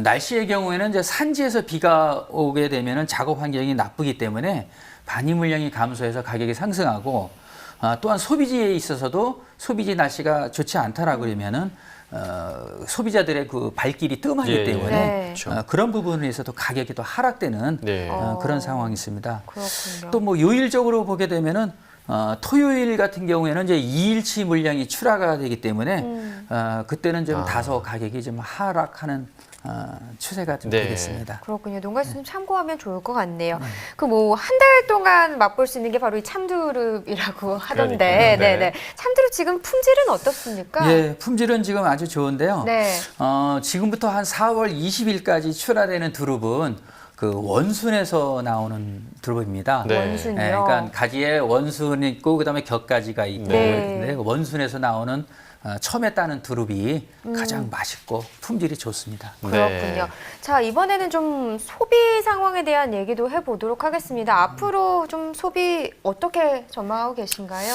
날씨의 경우에는 이제 산지에서 비가 오게 되면은 작업 환경이 나쁘기 때문에 반입 물량이 감소해서 가격이 상승하고 또한 소비지에 있어서도 소비지 날씨가 좋지 않다라고 그러면은 소비자들의 그 발길이 뜸하기 때문에 네. 그런 부분에서도 가격이 또 하락되는 네. 그런 상황이 있습니다. 그렇군요. 또 뭐 요일적으로 보게 되면은 토요일 같은 경우에는 이제 2일치 물량이 출하가 되기 때문에 그때는 좀 다소 가격이 좀 하락하는 추세가 좀 네. 되겠습니다. 그렇군요. 농가에서 좀 참고하면 좋을 것 같네요. 그 뭐 한 달 동안 맛볼 수 있는 게 바로 이 참두릅이라고 하던데, 그러니까요. 네. 네네. 참두릅 지금 품질은 어떻습니까? 예, 품질은 지금 아주 좋은데요. 네. 지금부터 한 4월 20일까지 출하되는 두릅은 그 원순에서 나오는 두릅입니다. 네. 원순이요. 예, 그러니까 가지에 원순이 있고 그다음에 격가지가 있고 네. 그런데 원순에서 나오는 처음에 따는 두릅이 가장 맛있고 품질이 좋습니다. 그렇군요. 자, 이번에는 좀 소비 상황에 대한 얘기도 해보도록 하겠습니다. 앞으로 좀 소비 어떻게 전망하고 계신가요?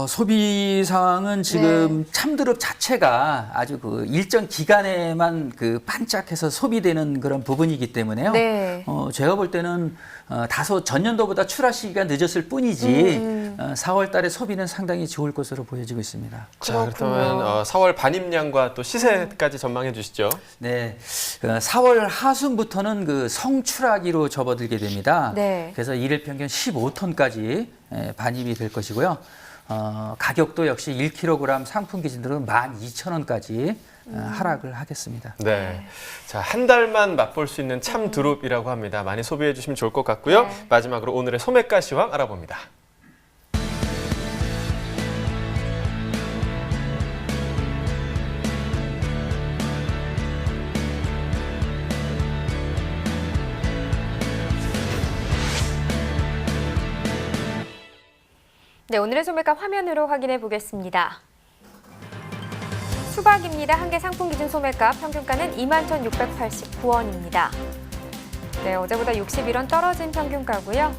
소비 상황은 지금 참두릅 자체가 아주 그 일정 기간에만 그 반짝해서 소비되는 그런 부분이기 때문에요. 네. 제가 볼 때는 다소 전년도보다 출하 시기가 늦었을 뿐이지 4월 달에 소비는 상당히 좋을 것으로 보여지고 있습니다. 자, 그렇다면 4월 반입량과 또 시세까지 전망해 주시죠. 네, 4월 하순부터는 그 성출하기로 접어들게 됩니다. 네. 그래서 일일 평균 15톤까지 반입이 될 것이고요. 가격도 역시 1kg 상품 기준으로 12,000원까지 하락을 하겠습니다. 네. 자, 한 달만 맛볼 수 있는 참두릅이라고 합니다. 많이 소비해 주시면 좋을 것 같고요. 네. 마지막으로 오늘의 소매가 시황 알아봅니다. 네, 오늘의 소매가 화면으로 확인해 보겠습니다. 수박입니다. 한 개 상품 기준 소매가 평균가는 21,689원입니다. 네, 어제보다 61원 떨어진 평균가고요.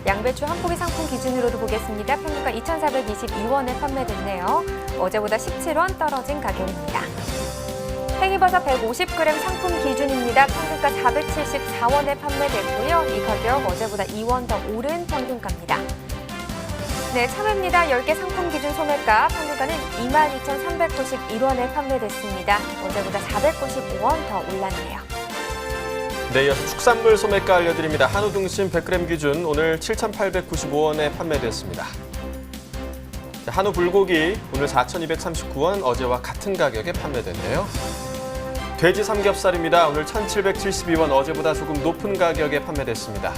양배추 한 포기 상품 기준으로도 보겠습니다. 평균가 2,422원에 판매됐네요. 어제보다 17원 떨어진 가격입니다. 팽이버섯 150g 상품 기준입니다. 평균가 474원에 판매됐고요. 이 가격 어제보다 2원 더 오른 평균가입니다. 네, 참외입니다. 10개 상품 기준 소매가 평균가는 22,391원에 판매됐습니다. 어제보다 495원 더 올랐네요. 네, 이어서 축산물 소매가 알려드립니다. 한우 등심 100g 기준 오늘 7,895원에 판매됐습니다. 자, 한우 불고기 오늘 4,239원, 어제와 같은 가격에 판매됐네요. 돼지 삼겹살입니다. 오늘 1,772원, 어제보다 조금 높은 가격에 판매됐습니다.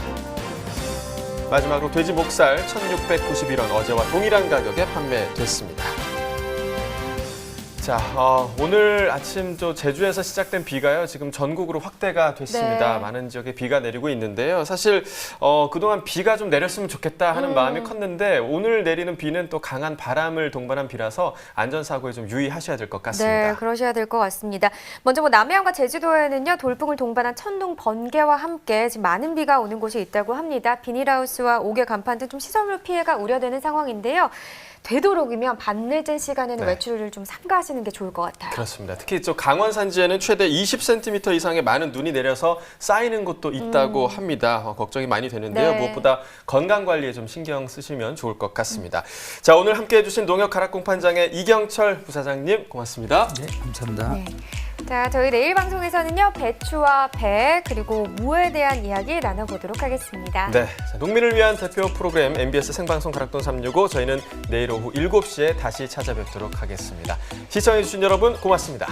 마지막으로 돼지 목살 1,691원, 어제와 동일한 가격에 판매됐습니다. 자, 오늘 아침 제주에서 시작된 비가요. 지금 전국으로 확대가 됐습니다. 네. 많은 지역에 비가 내리고 있는데요. 사실 그동안 비가 좀 내렸으면 좋겠다 하는 마음이 컸는데 오늘 내리는 비는 또 강한 바람을 동반한 비라서 안전사고에 좀 유의하셔야 될 것 같습니다. 네, 그러셔야 될 것 같습니다. 먼저 남해안과 제주도에는요, 돌풍을 동반한 천둥, 번개와 함께 지금 많은 비가 오는 곳이 있다고 합니다. 비닐하우스와 옥외 간판 등 좀 시설물 피해가 우려되는 상황인데요. 되도록이면 밤늦은 시간에는 네. 외출을 좀 삼가하시는 게 좋을 것 같아요. 그렇습니다. 특히 강원 산지에는 최대 20cm 이상의 많은 눈이 내려서 쌓이는 곳도 있다고 합니다. 걱정이 많이 되는데요. 네. 무엇보다 건강 관리에 좀 신경 쓰시면 좋을 것 같습니다. 자, 오늘 함께해 주신 농협 가락공판장의 이경철 부사장님 고맙습니다. 네, 감사합니다. 네. 자, 저희 내일 방송에서는요, 배추와 배 그리고 무에 대한 이야기 나눠보도록 하겠습니다. 네, 자, 농민을 위한 대표 프로그램 MBS 생방송 가락동 365 저희는 내일 오후 7시에 다시 찾아뵙도록 하겠습니다. 시청해주신 여러분 고맙습니다.